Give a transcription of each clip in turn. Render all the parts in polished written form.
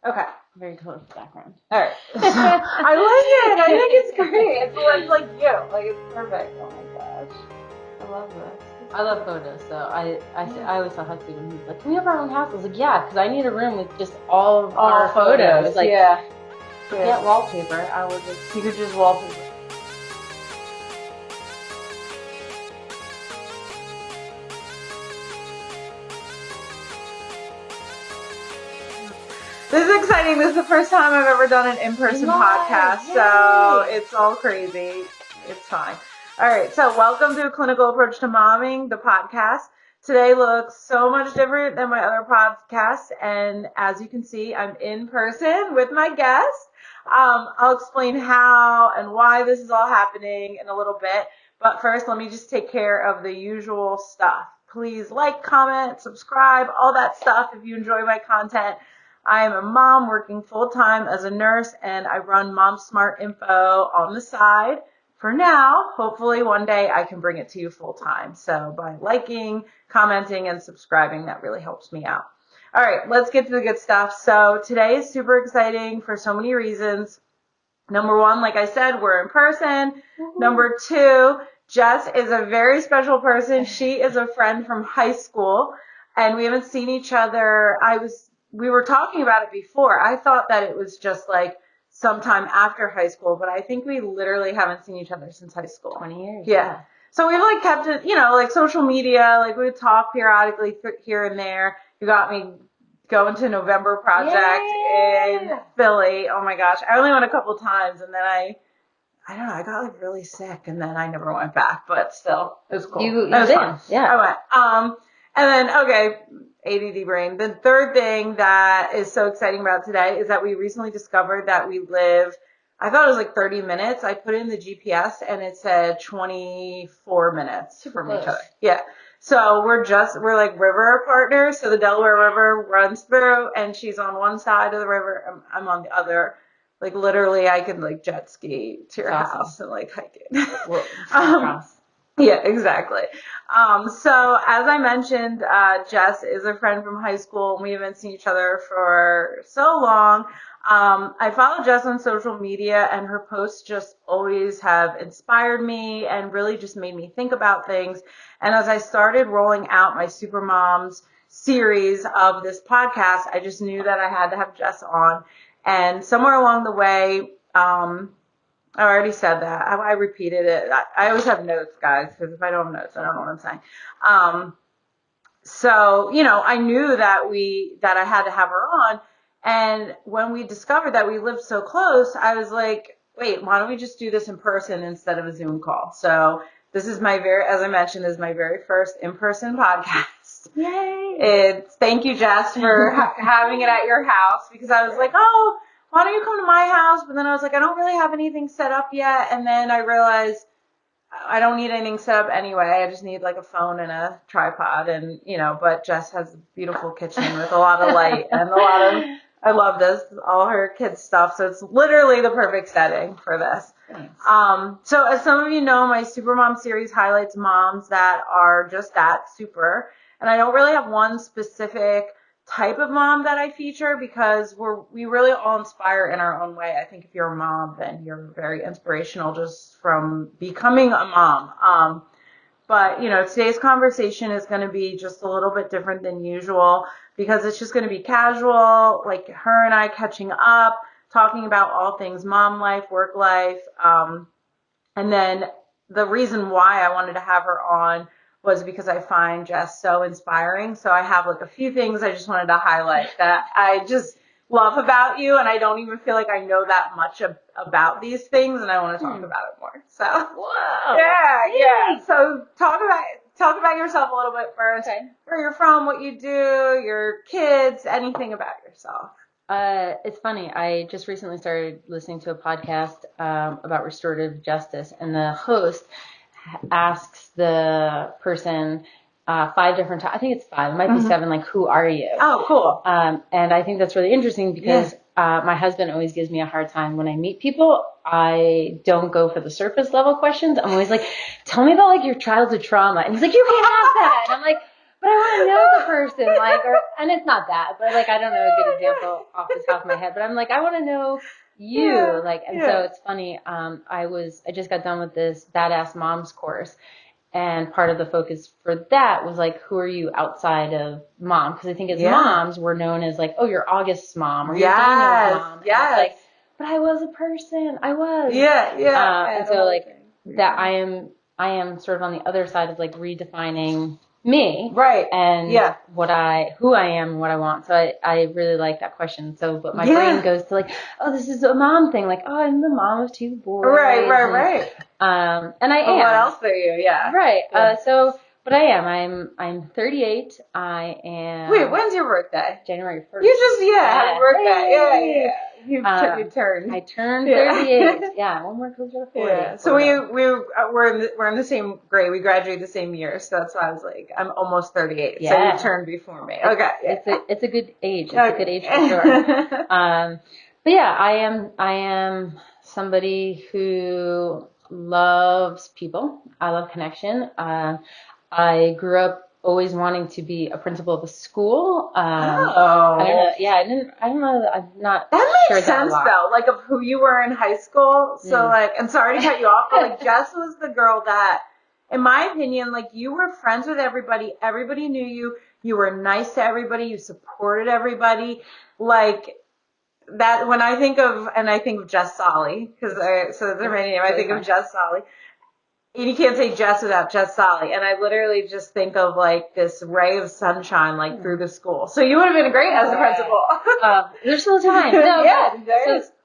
Okay. Very close background. All right. I like it. I think it's great. It's like you. Like, it's perfect. Oh my gosh. I love this. I love photos, so I always tell Huxley when he's like, "Can we have our own house?" I was like, "Yeah," because I need a room with just all of our photos. Like, forget wallpaper. I will just. You could just wallpaper. This is exciting. This is the first time I've ever done an in-person podcast, so it's all crazy. It's fine. All right, so welcome to A Clinical Approach to Momming, the podcast. Today looks so much different than my other podcasts, and as you can see, I'm in person with my guest. I'll explain how and why this is all happening in a little bit, but first let me just take care of the usual stuff. Please like, comment, subscribe, all that stuff if you enjoy my content. I am a mom working full-time as a nurse, and I run Mom Smart Info on the side. For now, hopefully one day I can bring it to you full-time. So by liking, commenting, and subscribing, that really helps me out. All right, let's get to the good stuff. So today is super exciting for so many reasons. Number one, like I said, we're in person. Number two, Jess is a very special person. She is a friend from high school, and we haven't seen each other. We were talking about it before. I thought that it was just like sometime after high school, but I think we literally haven't seen each other since high school. 20 years. Yeah. So we've like kept it, like social media, like we would talk periodically here and there. You got me going to November Project in Philly. Oh my gosh. I only went a couple times, and then I don't know, I got like really sick, and then I never went back, but still, it was cool. You did. Fun. Yeah. I went. And then, okay, ADD brain. The third thing that is so exciting about today is that we recently discovered that we live, I thought it was like 30 minutes. I put in the GPS and it said 24 minutes from each other. Yeah. So we're like river partners. So the Delaware River runs through, and she's on one side of the river. I'm on the other. Like literally I could like jet ski to your house and like hike it. Yeah, exactly. So as I mentioned, Jess is a friend from high school, and we haven't seen each other for so long. I follow Jess on social media, and her posts just always have inspired me and really just made me think about things. And as I started rolling out my Super Moms series of this podcast, I just knew that I had to have Jess on. And somewhere along the way, I already said that. I repeated it. I always have notes, guys, because if I don't have notes, I don't know what I'm saying. So, I knew that I had to have her on. And when we discovered that we lived so close, I was like, wait, why don't we just do this in person instead of a Zoom call? So this is as I mentioned, this is my very first in-person podcast. Yay! Thank you, Jess, for having it at your house, because I was like, oh, why don't you come to my house? But then I was like, I don't really have anything set up yet. And then I realized I don't need anything set up anyway. I just need like a phone and a tripod, and but Jess has a beautiful kitchen with a lot of light and I love this, all her kids stuff. So it's literally the perfect setting for this. Thanks. So as some of you know, my Super Mom series highlights moms that are just that super. And I don't really have one specific type of mom that I feature, because we really all inspire in our own way. I think if you're a mom, then you're very inspirational just from becoming a mom. But today's conversation is going to be just a little bit different than usual, because it's just going to be casual, like her and I catching up, talking about all things mom life, work life. And then the reason why I wanted to have her on was because I find Jess so inspiring. So I have like a few things I just wanted to highlight that I just love about you, and I don't even feel like I know that much about these things, and I want to talk about it more. So, whoa. Yeah. So talk about yourself a little bit first. Okay. Where you're from, what you do, your kids, anything about yourself. It's funny. I just recently started listening to a podcast about restorative justice, and the host asks the person 5 different times. I think it's 5. It might be 7. Like, who are you? Oh, cool. And I think that's really interesting, because my husband always gives me a hard time when I meet people. I don't go for the surface level questions. I'm always like, tell me about like your childhood trauma. And he's like, you can't ask that. And I'm like, But I want to know the person, like, and it's not that, but like, I don't know a good example off the top of my head, but I'm like, I want to know you, like, and so it's funny. I just got done with this Badass Moms course, and part of the focus for that was like, who are you outside of mom? Because I think as moms, we're known as like, oh, you're August's mom or you're Daniel's mom. And it's like, but I was a person. I was. And so like that I am sort of on the other side of like redefining me. Right. And who I am and what I want. So I really like that question. So, but my brain goes to like, oh, this is a mom thing. Like, oh, I'm the mom of 2 boys. Right. And I am. What else are you? Yeah. Right. But I am. I'm 38. I am. Wait, when's your birthday? January 1st. You just happy birthday. Yeah. You turned. I turned 38. Yeah, one more closer to 40. Yeah. So we're in the same grade. We graduated the same year, so that's why I was like, I'm almost 38. Yeah. So you turned before me. Okay. It's a good age. It's a good age for sure. But yeah, I am somebody who loves people. I love connection. I grew up always wanting to be a principal of a school. I don't know. Yeah, I don't know. I'm not. That makes sense though, like of who you were in high school. So like, and sorry to cut you off, but like Jess was the girl that, in my opinion, like you were friends with everybody. Everybody knew you. You were nice to everybody. You supported everybody. Like that. When I think of Jess Solly, because so that's her name. I think of Jess Solly. And you can't say Jess without Jess Solly. And I literally just think of like this ray of sunshine like through the school. So you would have been great as a principal. There's still time. No, yeah,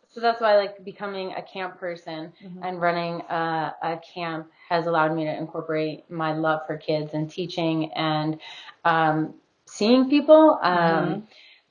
so that's why like becoming a camp person and running a camp has allowed me to incorporate my love for kids and teaching and seeing people.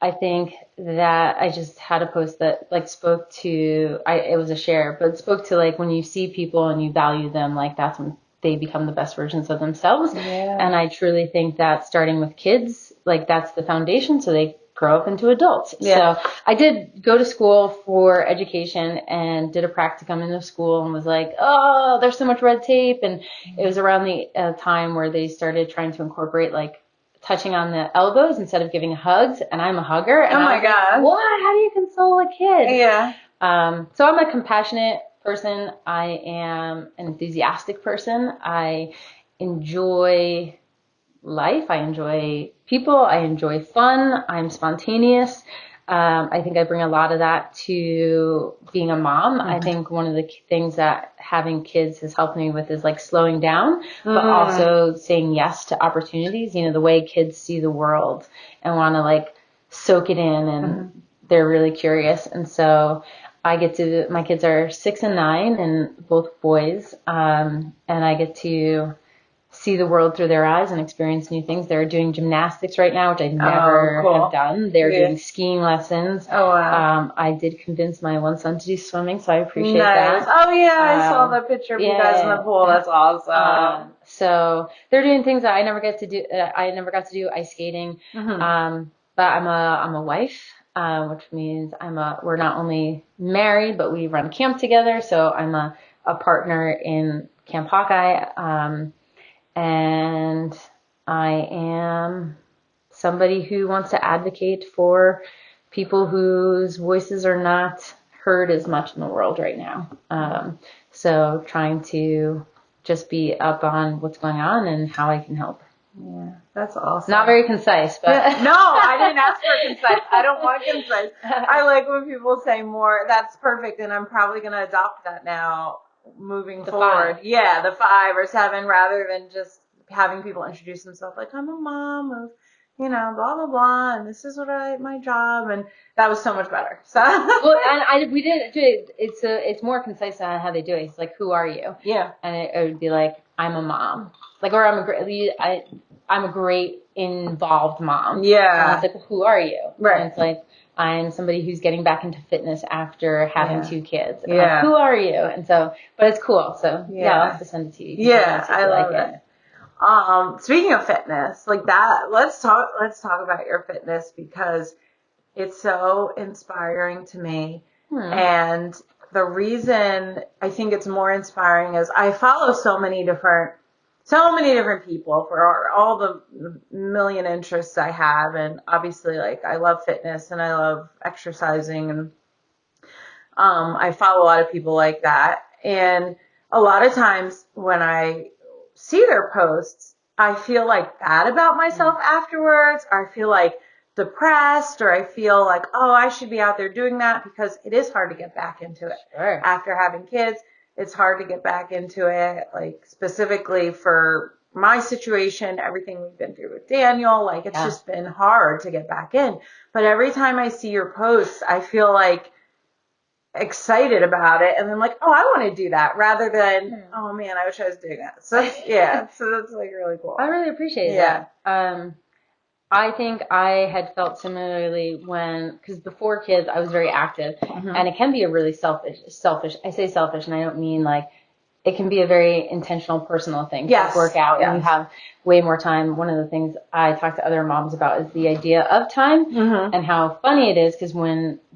I think that I just had a post that like spoke to, it was a share, but it spoke to like when you see people and you value them, like that's when they become the best versions of themselves. Yeah. And I truly think that starting with kids, like that's the foundation so they grow up into adults. Yeah. So I did go to school for education and did a practicum in the school and was like, oh, there's so much red tape. And it was around the time where they started trying to incorporate like touching on the elbows instead of giving hugs, and I'm a hugger. And oh my God. Like, what? How do you console a kid? Yeah. So I'm a compassionate person. I am an enthusiastic person. I enjoy life. I enjoy people. I enjoy fun. I'm spontaneous. I think I bring a lot of that to being a mom. I think one of the things that having kids has helped me with is like slowing down, but also saying yes to opportunities. You know, the way kids see the world and want to like soak it in and they're really curious. And so my kids are 6 and 9 and both boys. And I get to see the world through their eyes and experience new things. They're doing gymnastics right now, which I never have done. They're doing skiing lessons. Oh, wow. I did convince my one son to do swimming, so I appreciate that. Oh, yeah, I saw the picture of you guys in the pool. That's awesome. So they're doing things that I never got to do. I never got to do ice skating. But I'm a wife, which means we're not only married, but we run camp together. So I'm a partner in Camp Hawkeye. And I am somebody who wants to advocate for people whose voices are not heard as much in the world right now. So trying to just be up on what's going on and how I can help. Yeah, that's awesome. Not very concise, but no, I didn't ask for concise. I don't want concise. I like when people say more. That's perfect, and I'm probably going to adopt that now. Moving forward. 5. Yeah, the 5 or 7 rather than just having people introduce themselves like I'm a mom of, blah, blah, blah, and this is my job, and that was so much better. So well, and we did it's more concise on how they do it. It's like, who are you? Yeah. And it would be like, I'm a mom. Like, or I'm a great involved mom. Yeah. And it's like, who are you? Right. And it's like, I'm somebody who's getting back into fitness after having 2 kids. And yeah. Like, who are you? And so, but it's cool. So I'll have to send it to you. Yeah, I love it. Speaking of fitness, like that, let's talk about your fitness because it's so inspiring to me. And the reason I think it's more inspiring is I follow so many different so many different people for all the million interests I have. And obviously, like, I love fitness and I love exercising, and I follow a lot of people like that. And a lot of times when I see their posts, I feel like bad about myself afterwards, or I feel like depressed, or I feel like, oh, I should be out there doing that, because it is hard to get back into it. Sure. After having kids, it's hard to get back into it, like specifically for my situation, everything we've been through with Daniel, like it's just been hard to get back in. But every time I see your posts, I feel like excited about it, and then like, oh, I want to do that, rather than, oh man, I wish I was doing that. So yeah, so that's like really cool. I really appreciate that. I think I had felt similarly because before kids, I was very active, and it can be a really selfish. I say selfish, and I don't mean like, it can be a very intentional, personal thing to work out, and you have way more time. One of the things I talk to other moms about is the idea of time, and how funny it is, because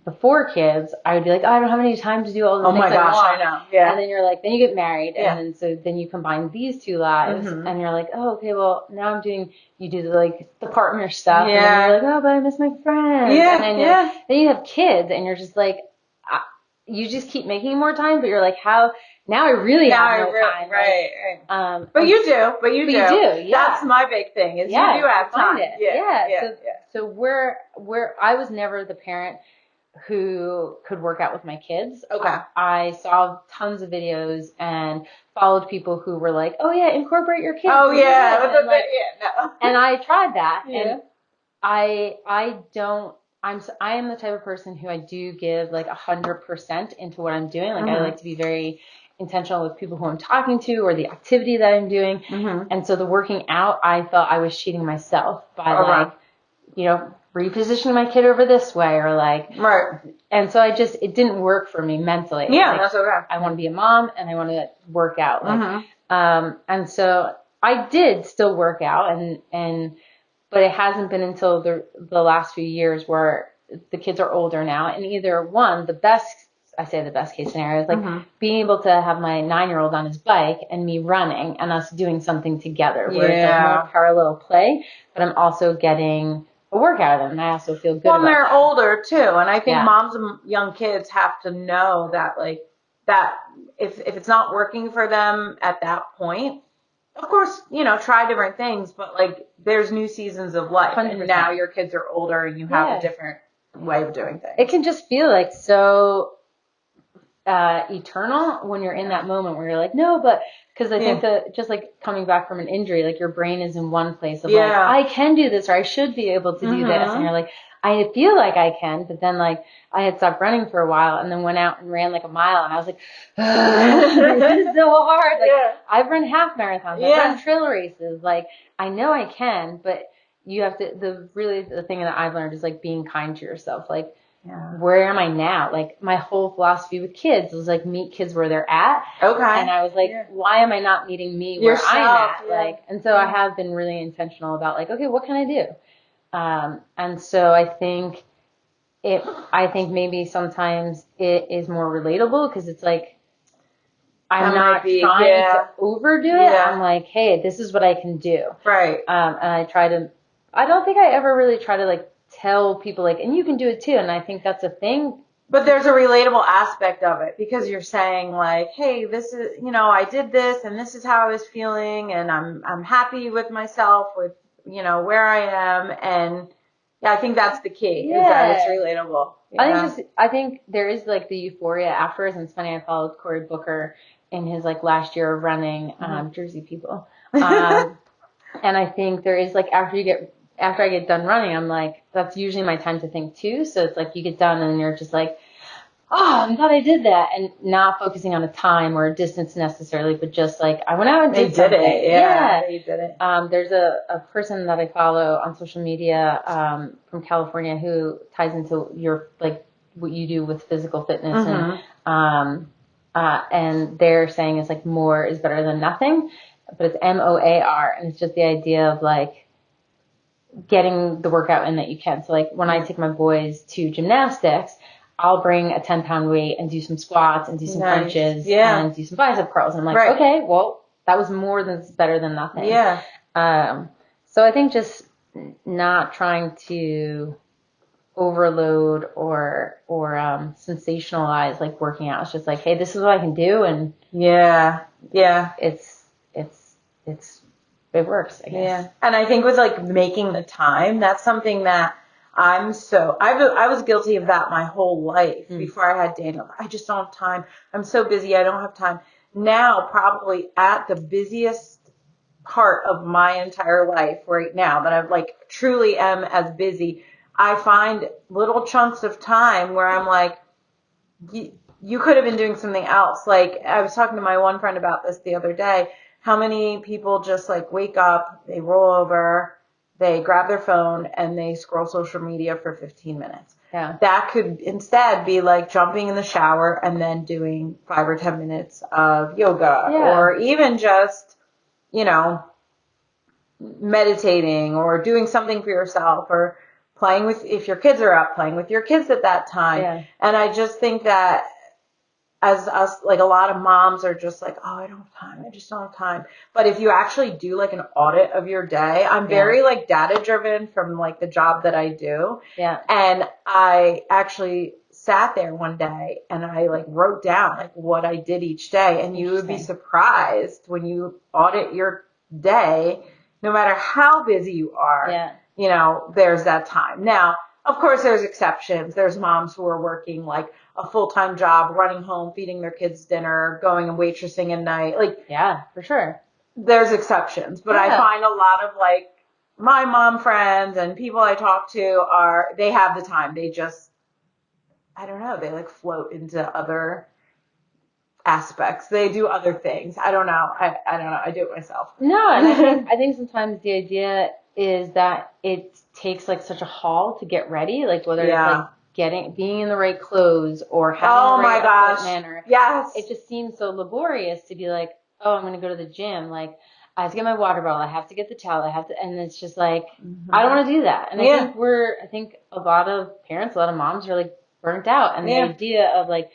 before kids, I would be like, oh, I don't have any time to do all the things I want. I know. Yeah. And then you're like, then you get married, and then you combine these two lives, and you're like, oh, okay, well, now you do the partner stuff, and then you're like, oh, but I miss my friends. Yeah. And then you have kids, and you're just like, you just keep making more time, but you're like, how? Now I really have no time. Right. But you do. Yeah. That's my big thing, is you do have time. So where I was never the parent who could work out with my kids. Okay. I saw tons of videos and followed people who were like, oh yeah, incorporate your kids. Oh yeah. And I tried that, Yeah. and I am the type of person who I do give like 100% into what I'm doing. Like I like to be very intentional with people who I'm talking to, or the activity that I'm doing. And so the working out, I felt I was cheating myself by repositioning my kid over this way, or like, and so it didn't work for me mentally. Yeah, like, that's okay. I want to be a mom, and I want to work out. Like, and so I did still work out, but it hasn't been until the last few years where the kids are older now, and either the best case scenario is like being able to have my 9-year-old on his bike and me running, and us doing something together where it's like more parallel play, but I'm also getting a workout of them, and I also feel good about and they're that. older too, and I think moms and young kids have to know that, like, that if it's not working for them at that point, of course, try different things, but like, there's new seasons of life, 100%. and now your kids are older and you have a different way of doing things. It can just feel like so eternal when you're in that moment where you're like, no, but because I think that just like coming back from an injury, like your brain is in one place of like, I can do this, or I should be able to do this, and you're like, I feel like I can, but then like I had stopped running for a while, and then went out and ran like a mile, and I was like, this is so hard. Like I've run half marathons, I've run trail races, like I know I can, but you have to, the thing that I've learned is like being kind to yourself. Like, where am I now? Like my whole philosophy with kids was like, meet kids where they're at. Okay. And I was like, why am I not meeting me where I'm at? Like, and so I have been really intentional about like, okay, what can I do? And so I think maybe sometimes it is more relatable, because it's like, I'm not trying to overdo it. I'm like, hey, this is what I can do. Right. And I don't think I ever really try to like tell people like, and you can do it too. And I think that's a thing. But there's a relatable aspect of it, because you're saying like, hey, this is, I did this, and this is how I was feeling, and I'm happy with myself, with, where I am. And I think that's the key, is that it's relatable. I think there is like the euphoria afterwards. And it's funny, I followed Cory Booker in his like last year of running, Jersey people. And I think there is like, after I get done running, I'm like, that's usually my time to think too. So it's like you get done and you're just like, oh, I'm glad I did that. And not focusing on a time or a distance necessarily, but just like, I went out and did something. It. Yeah. You did it. There's a person that I follow on social media from California who ties into your, like, what you do with physical fitness. And they're saying it's like more is better than nothing, but it's MOAR. And it's just the idea of like, getting the workout in that you can. So like when I take my boys to gymnastics, I'll bring a 10-pound weight and do some squats and do some crunches and do some bicep curls. And I'm like, okay, well, that was more than better than nothing. Yeah. So I think just not trying to overload or sensationalize like working out. It's just like, hey, this is what I can do, and yeah, it works, I guess. Yeah. And I think with like making the time, that's something that I was guilty of that my whole life before I had Daniel. I just don't have time. I'm so busy. I don't have time. Now, probably at the busiest part of my entire life right now that I like truly am as busy, I find little chunks of time where I'm like, you could have been doing something else. Like I was talking to my one friend about this the other day. How many people just like wake up, they roll over, they grab their phone and they scroll social media for 15 minutes. Yeah. That could instead be like jumping in the shower and then doing 5 or 10 minutes of yoga or even just, meditating or doing something for yourself or playing with, if your kids are up, playing with your kids at that time. Yeah. And I just think that as us, like a lot of moms are just like, oh, I don't have time. I just don't have time. But if you actually do like an audit of your day, I'm very like data driven from like the job that I do. Yeah. And I actually sat there one day and I like wrote down like what I did each day. And you would be surprised when you audit your day, no matter how busy you are, there's that time. Now, of course, there's exceptions. There's moms who are working like a full-time job, running home, feeding their kids dinner, going and waitressing at night. Like, yeah, for sure. There's exceptions, but I find a lot of like my mom friends and people I talk to they have the time. They just, I don't know, they like float into other aspects. They do other things. I don't know. I don't know. I do it myself. No, and I think sometimes the idea is that it takes like such a haul to get ready, like whether it's like being in the right clothes or having the right equipment, or it just seems so laborious to be like, oh, I'm going to go to the gym, like I have to get my water bottle, I have to get the towel, and it's just like I don't want to do that. And I think a lot of parents, a lot of moms are like burnt out, and the idea of like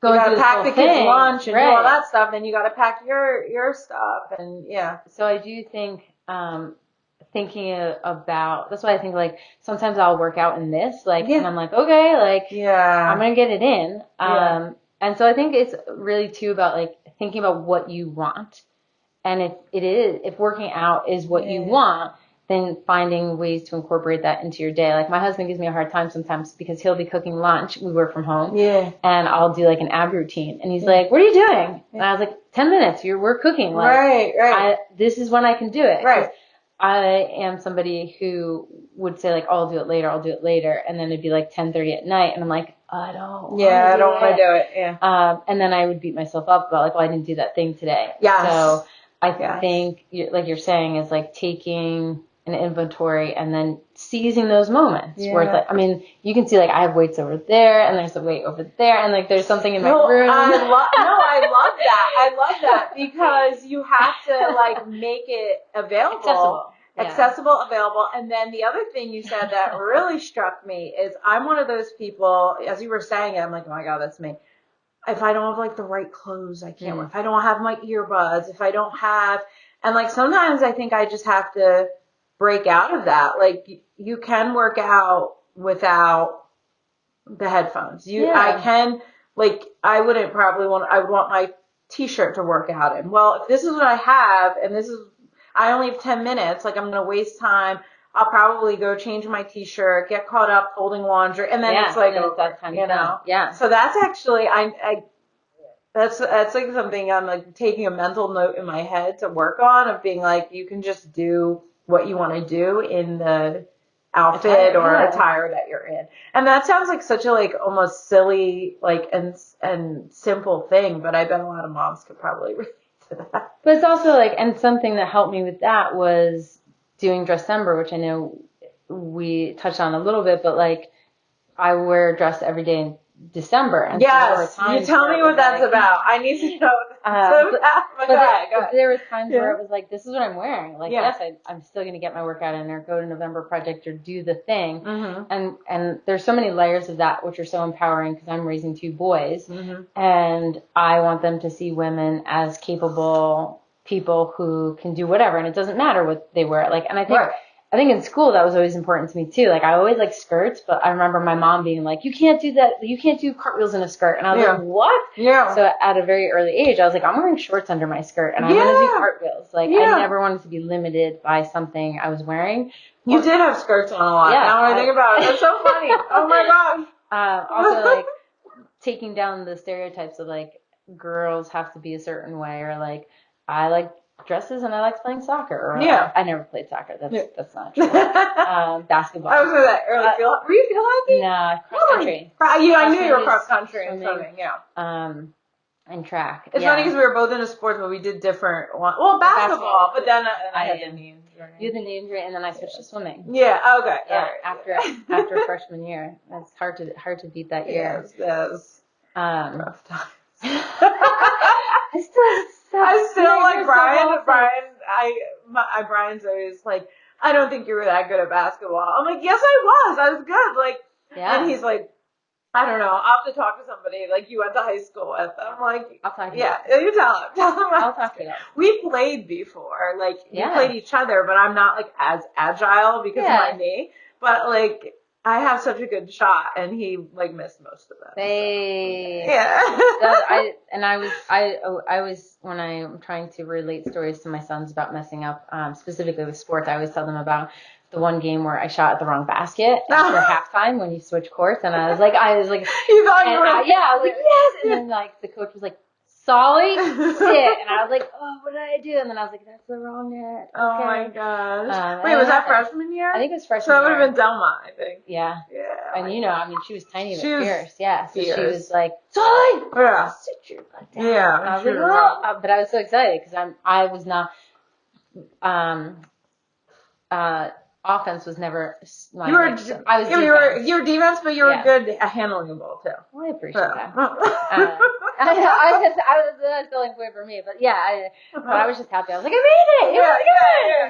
you gotta pack the kids' lunch and do all that stuff, then you gotta pack your stuff, and So I do think thinking about, that's why I think like sometimes I'll work out in this, like, and I'm like, okay, like, I'm gonna get it in. And so I think it's really too about like thinking about what you want, and if working out is what you want, then finding ways to incorporate that into your day. Like my husband gives me a hard time sometimes because he'll be cooking lunch. We work from home. Yeah. And I'll do like an ab routine. And he's like, what are you doing? And I was like, 10 minutes. We're cooking. Like, right. This is when I can do it. Right. I am somebody who would say like, oh, I'll do it later. And then it'd be like 10:30 at night. And I'm like, I don't want to do it. Yeah. And then I would beat myself up about like, oh, I didn't do that thing today. Yes. So I think like you're saying is like taking an inventory and then seizing those moments where it's like, I mean, you can see like I have weights over there and there's a weight over there and like there's something in my room. I love that. I love that because you have to like make it available. Accessible, available. And then the other thing you said that really struck me is I'm one of those people, as you were saying it, I'm like, oh my God, that's me. If I don't have like the right clothes, I can't work. If I don't have my earbuds, if I don't have, and like sometimes I think I just have to break out of that. Like you can work out without the headphones. I can, like, I would want my t-shirt to work out in. Well, if this is what I have and I only have 10 minutes, like I'm going to waste time. I'll probably go change my t-shirt, get caught up folding laundry, and then it's like, that time, So that's actually, that's like something I'm like taking a mental note in my head to work on, of being like, you can just do what you want to do in the outfit or attire that you're in. And that sounds like such a like almost silly like and simple thing, but I bet a lot of moms could probably relate to that. But it's also like, and something that helped me with that was doing Dressember, which I know we touched on a little bit, but like I wear a dress every day in December. And yes, so you tell me what that's about. I need to know. There was times where it was like, this is what I'm wearing. Like, yes, I'm still going to get my workout in or go to November Project or do the thing. Mm-hmm. And there's so many layers of that, which are so empowering because I'm raising 2 boys. Mm-hmm. And I want them to see women as capable people who can do whatever, and it doesn't matter what they wear. Like, and I think in school that was always important to me too. Like, I always liked skirts, but I remember my mom being like, you can't do that. You can't do cartwheels in a skirt. And I was like, what? Yeah. So at a very early age, I was like, I'm wearing shorts under my skirt and I'm going to do cartwheels. Like, I never wanted to be limited by something I was wearing. You did have skirts on a lot. Yeah, now when I think about it, that's so funny. Oh my gosh. Also, like, taking down the stereotypes of like girls have to be a certain way, or like, I like dresses and I like playing soccer. Or I never played soccer. That's not true. Basketball. I was with that early field. Were you field hockey? Nah, cross country. I knew you were cross country and swimming. Yeah. And track. It's funny because we were both into sports, but we did different ones. Well, basketball, but then I had the knee injury. You had the knee injury, and then I switched to swimming. Yeah. Okay. Yeah. After freshman year, it's hard to beat that year. Yes. Rough times. I still like Brian. Brian's always like, I don't think you were that good at basketball. I'm like, yes, I was good. Like, and he's like, I don't know. I'll have to talk to somebody like you went to high school with. I'm like, I'll talk to you. Yeah, you tell him. I'll talk to you. We played before. Like, we played each other, but I'm not like as agile because of my knee. But like, I have such a good shot, and he like missed most of them. I was when I'm trying to relate stories to my sons about messing up, specifically with sports, I always tell them about the one game where I shot at the wrong basket after halftime when you switch courts, and I was like, you thought you were, I was like, yes, and then like the coach was like, Solly, sit, and I was like, oh, what did I do? And then I was like, that's the wrong net. Okay. Oh my gosh. Wait, was that freshman year? I think it was freshman year. So that would year. have been Delma, I think. Yeah. Yeah. And you know, I mean, she was tiny but fierce. Yeah. So fierce. she was like, Solly, sit your butt down. Yeah. And I was like, oh, but I was so excited because I was not, offense was never my. You were defense, but you were good at handling the ball too. Well, I appreciate that. I was filling way for me, but but I was just happy. I was like, I made it. Yeah.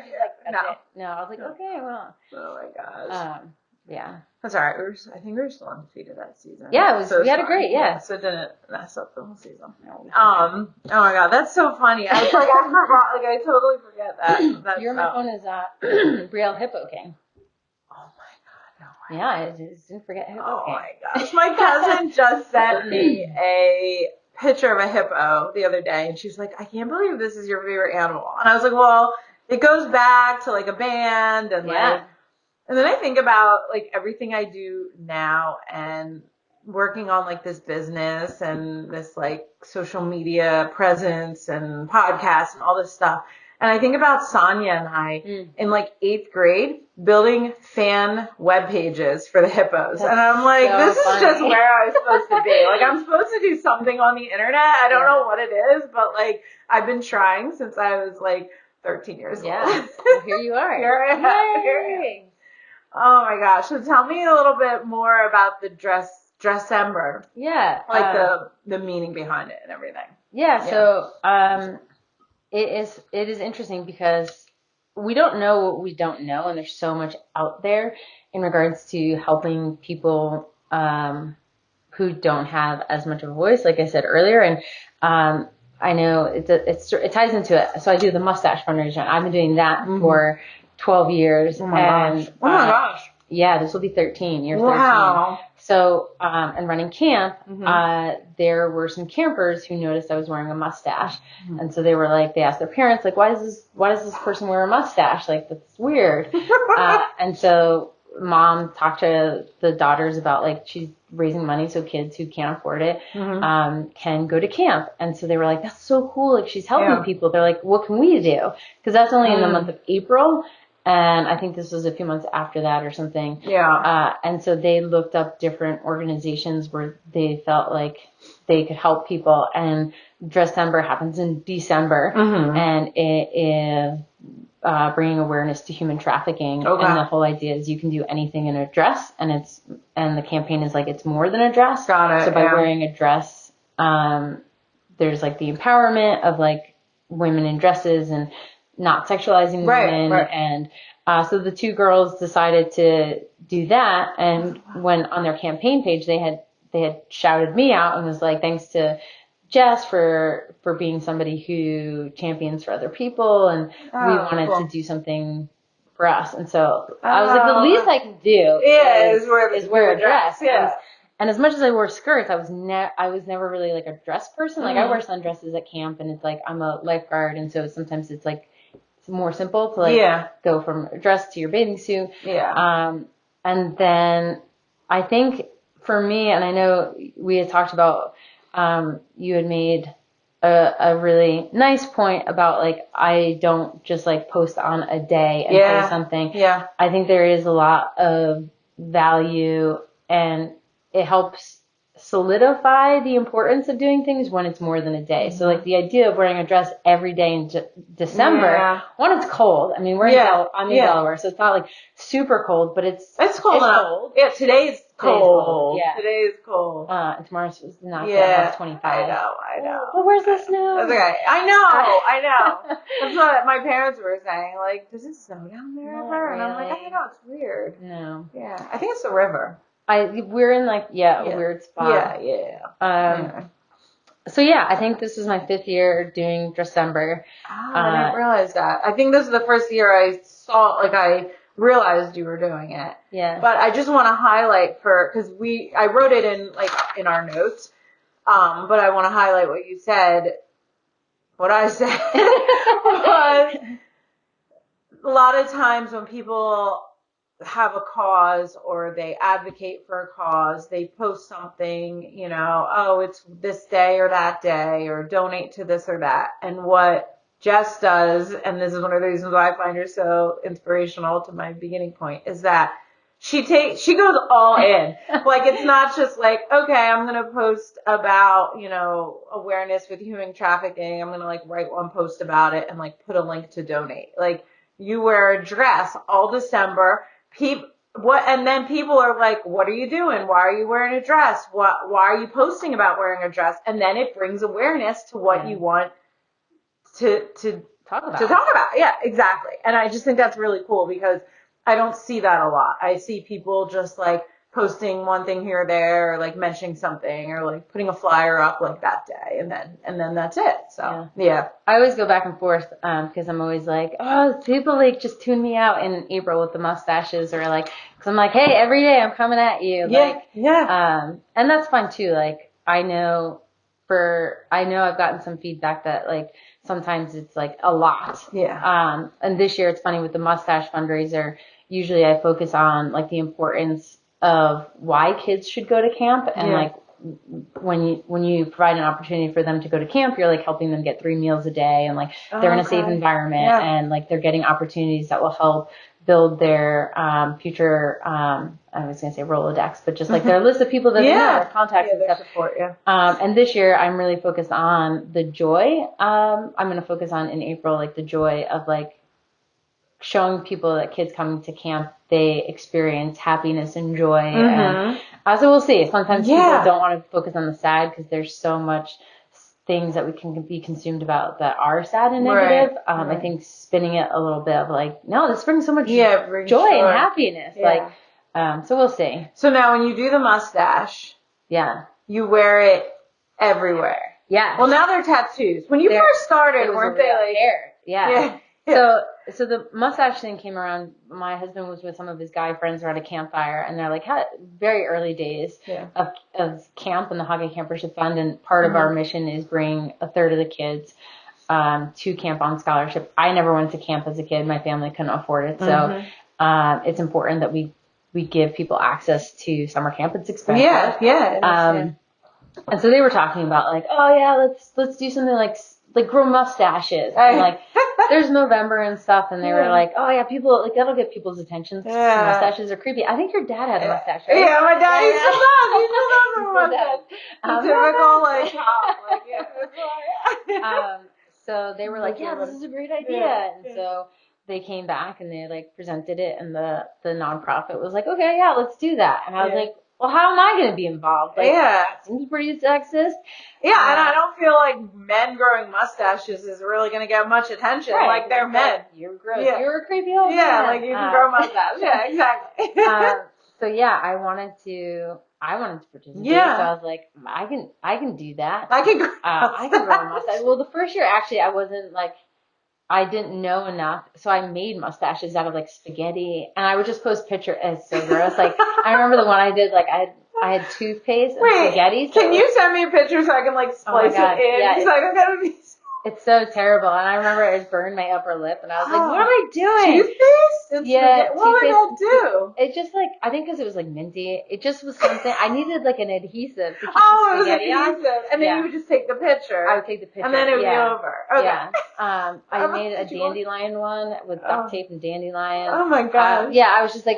She's like, that's it. No, I was like, okay, well. Oh my gosh. Yeah. That's all right. I think we were still undefeated that season. Yeah, it was. So we had a great. So it didn't mess up the whole season. Oh my god, that's so funny. I was like, I forgot. Like, I totally forget that. Your phone is Brielle Hippo King. Oh my god, no way. Yeah, I just didn't forget Hippo King. Oh my gosh, my cousin just sent me a picture of a hippo the other day, and she's like, I can't believe this is your favorite animal. And I was like, well, it goes back to like a band and like. And then I think about like everything I do now and working on like this business and this like social media presence and podcasts and all this stuff. And I think about Sonia and I in like 8th grade building fan web pages for the hippos. And I'm like, this is just where I was supposed to be. Like, I'm supposed to do something on the internet. I don't know what it is, but like I've been trying since I was like 13 years old. Yeah. Well, here you are. Here I am. Oh my gosh. So tell me a little bit more about the Dressember. Yeah. Like the meaning behind it and everything. Yeah. So it is interesting because we don't know what we don't know, and there's so much out there in regards to helping people who don't have as much of a voice, like I said earlier. And I know it ties into it. So I do the mustache fundraiser. I've been doing that for 12 years. Oh my gosh. Yeah, this will be 13. Year 13. Wow. So, and running camp, there were some campers who noticed I was wearing a mustache. And so they asked their parents, like, why does this person wear a mustache? Like, that's weird. And so mom talked to the daughters about like, she's raising money so kids who can't afford it, can go to camp. And so they were like, that's so cool. Like, she's helping people. They're like, what can we do? Cause that's only in the month of April. And I think this was a few months after that or something. Yeah. And so they looked up different organizations where they felt like they could help people. And Dressember happens in December. And it is bringing awareness to human trafficking. Okay. And the whole idea is you can do anything in a dress. And the campaign is like, it's more than a dress. Got it. So by wearing a dress, there's like the empowerment of like women in dresses and not sexualizing women. Right. And so the two girls decided to do that. And when on their campaign page, they had shouted me out and was like, thanks to Jess for being somebody who champions for other people, and we wanted to do something for us. And so I was like, the least I can do is wear a dress. Yeah. And as much as I wore skirts, I was never really like a dress person. Like I wear sundresses at camp, and it's like I'm a lifeguard, and so sometimes it's like it's more simple to like go from a dress to your bathing suit. Yeah. And then I think for me, and I know we had talked about, you had made a really nice point about like I don't just like post on a day and post something. Yeah. I think there is a lot of value, and it helps solidify the importance of doing things when it's more than a day. So like the idea of wearing a dress every day in December, when it's cold. I mean, I'm in Delaware, so it's not like super cold, but it's cold. Cold. Yeah, today's cold. Yeah. Today's cold. And tomorrow's not that 25. I know. But where's the snow? That's okay. I know. That's what my parents were saying. Like, does it snow down there ever? And I'm like, I don't know. It's weird. No. Yeah. I think it's the river. We're in like, a weird spot. Yeah. So yeah, I think this was my 5th year doing December. Oh, I didn't realize that. I think this is the first year I realized you were doing it. Yeah. But I just want to highlight because I wrote it in our notes. But I want to highlight what you said. What I said was a lot of times when people have a cause or they advocate for a cause, they post something, oh, it's this day or that day, or donate to this or that. And what Jess does, and this is one of the reasons why I find her so inspirational to my beginning point, is that she goes all in. Like, it's not just like, okay, I'm going to post about, awareness with human trafficking. I'm going to like write one post about it and like put a link to donate. Like, you wear a dress all December. And then people are like, what are you doing? Why are you wearing a dress? Why are you posting about wearing a dress? And then it brings awareness to what you want to talk about. Yeah, exactly. And I just think that's really cool because I don't see that a lot. I see people just like posting one thing here or there, or like mentioning something, or like putting a flyer up like that day, and then that's it. So yeah. I always go back and forth because I'm always like, oh, people like just tune me out in April with the mustaches, or like, because I'm like, hey, every day I'm coming at you. And that's fine too. Like I know I've gotten some feedback that like sometimes it's like a lot. Yeah. And this year it's funny with the mustache fundraiser. Usually I focus on like the importance of why kids should go to camp, and like when you provide an opportunity for them to go to camp, you're like helping them get 3 meals a day, and like they're in a safe environment, and like they're getting opportunities that will help build their future I was gonna say Rolodex, but just like their list of people that they know, their contacts and stuff. Support, and this year I'm really focused on the joy. I'm gonna focus on in April like the joy of like showing people that kids coming to camp, they experience happiness and joy. And so we'll see. Sometimes people don't want to focus on the sad because there's so much things that we can be consumed about that are sad and negative. I think spinning it a little bit of like, no, this brings so much joy and happiness. Like, so we'll see. So now when you do the mustache, you wear it everywhere. Yeah. Well, now they're tattoos. When you first started, weren't they like hair? Yeah. So the mustache thing came around. My husband was with some of his guy friends around a campfire, and they're like, very early days of camp and the Hagen Campership Fund, and part of our mission is bring a third of the kids to camp on scholarship. I never went to camp as a kid. My family couldn't afford it, so it's important that we give people access to summer camp. It's expensive. And so they were talking about like, oh yeah, let's do something like grow mustaches. And like there's November and stuff, and they were like, oh yeah, people like that'll get people's attention. Mustaches are creepy. I think your dad had a mustache, right? Yeah, my dad he still does have a mustache. Typical like top, so they were like, yeah, this is a great idea. And so they came back and they like presented it, and the nonprofit was like, okay, yeah, let's do that. And I was like, well, how am I going to be involved? Like, that seems pretty sexist. Yeah, and I don't feel like men growing mustaches is really going to get much attention. Right. Like, they're men. You're gross. You're a creepy old man. Yeah, like you can grow a mustache. Yeah, exactly. So, yeah, I wanted to I wanted to participate. Yeah. So I was like, I can do that. I can grow I can grow a mustache. Well, the first year actually I wasn't like, I didn't know enough, so I made mustaches out of like spaghetti, and I would just post pictures. It's so gross. Like I remember the one I did. Like I had toothpaste and spaghetti. So can you send me a picture so I can like splice it in? Yeah, Because I don't gotta be. It's so terrible, and I remember it burned my upper lip, and I was like, "What am I doing?" Toothpaste? And Yeah, spaghetti? What would that do? It just like I think because it was like minty, it just was something. I needed like an adhesive to keep Oh, the it was spaghetti on. adhesive, and then you would just take the picture. I would take the picture, and then it would be over. Okay. Yeah. I made a dandelion one with duct tape and dandelion. Oh my gosh. Yeah, I was just like,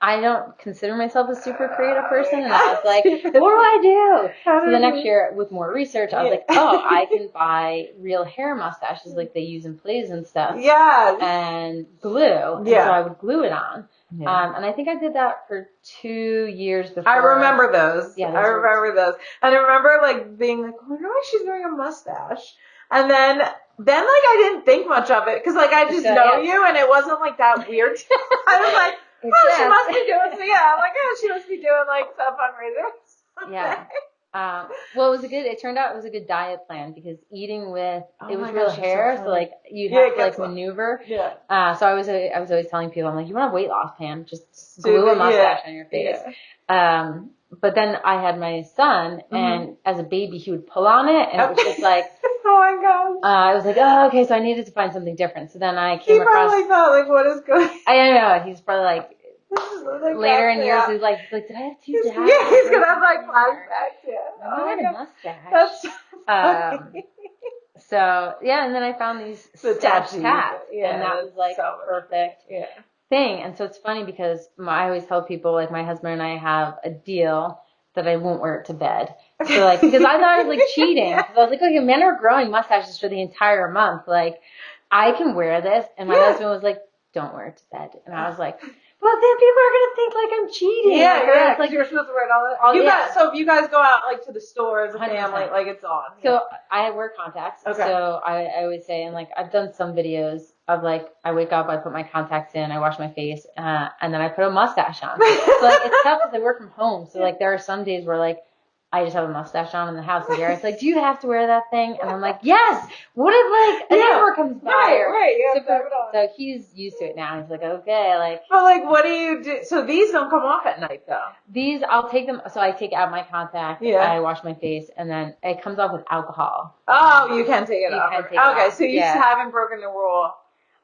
I don't consider myself a super creative person, and I was like, what do I do? So the next year, with more research, I was like, oh, I can buy real hair mustaches like they use in plays and stuff. Yes. And glue. And so I would glue it on. Yeah. And I think I did that for 2 years before. I remember those. Yeah, I remember those. And I remember like being like, I wonder why she's wearing a mustache. And then like I didn't think much of it because like I just know you, and it wasn't like that weird. I was like, oh, she must be doing. So yeah, I'm like, oh, she must be doing like some fundraisers. Yeah. Well, it turned out it was a good diet plan because eating with, it was real hair, so like you'd have to like maneuver. Yeah. So I was always telling people, I'm like, you want a weight loss plan? Just glue a mustache on your face. Yeah. But then I had my son, and as a baby, he would pull on it, and it was just like, oh my god. I was like, oh, okay, so I needed to find something different. So then I came across. He probably thought, like, what is going on? I don't know. He's probably like, later in years, he's like, did I have two dads? Yeah, he's gonna have like flashbacks. Yeah. I had a mustache. That's so funny. So yeah, and then I found these tats, and that was like perfect thing. And so it's funny because I always tell people, like, my husband and I have a deal that I won't wear it to bed. So like, because I thought I was like cheating. Because I was like, okay, men are growing mustaches for the entire month. Like, I can wear this. And my husband was like, don't wear it to bed. And I was like, well, then people are gonna think like I'm cheating. Yeah, like you're supposed to wear it all that. So if you guys go out like to the store as a 100%. Family, like it's on. So I wear contacts. Okay. So I always say, and like I've done some videos of like I wake up, I put my contacts in, I wash my face, and then I put a mustache on. So like it's tough because I work from home. So like there are some days where like I just have a mustache on in the house, and Garrett's like, do you have to wear that thing? And I'm like, yes. What if like a neighbor comes by? Right. So he's used to it now. He's like, okay, like. But like, what do you do? So these don't come off at night though. These, I'll take them. So I take out my contact. Yeah. I wash my face, and then it comes off with alcohol. Oh, you can take it off. Okay, so you haven't broken the rule.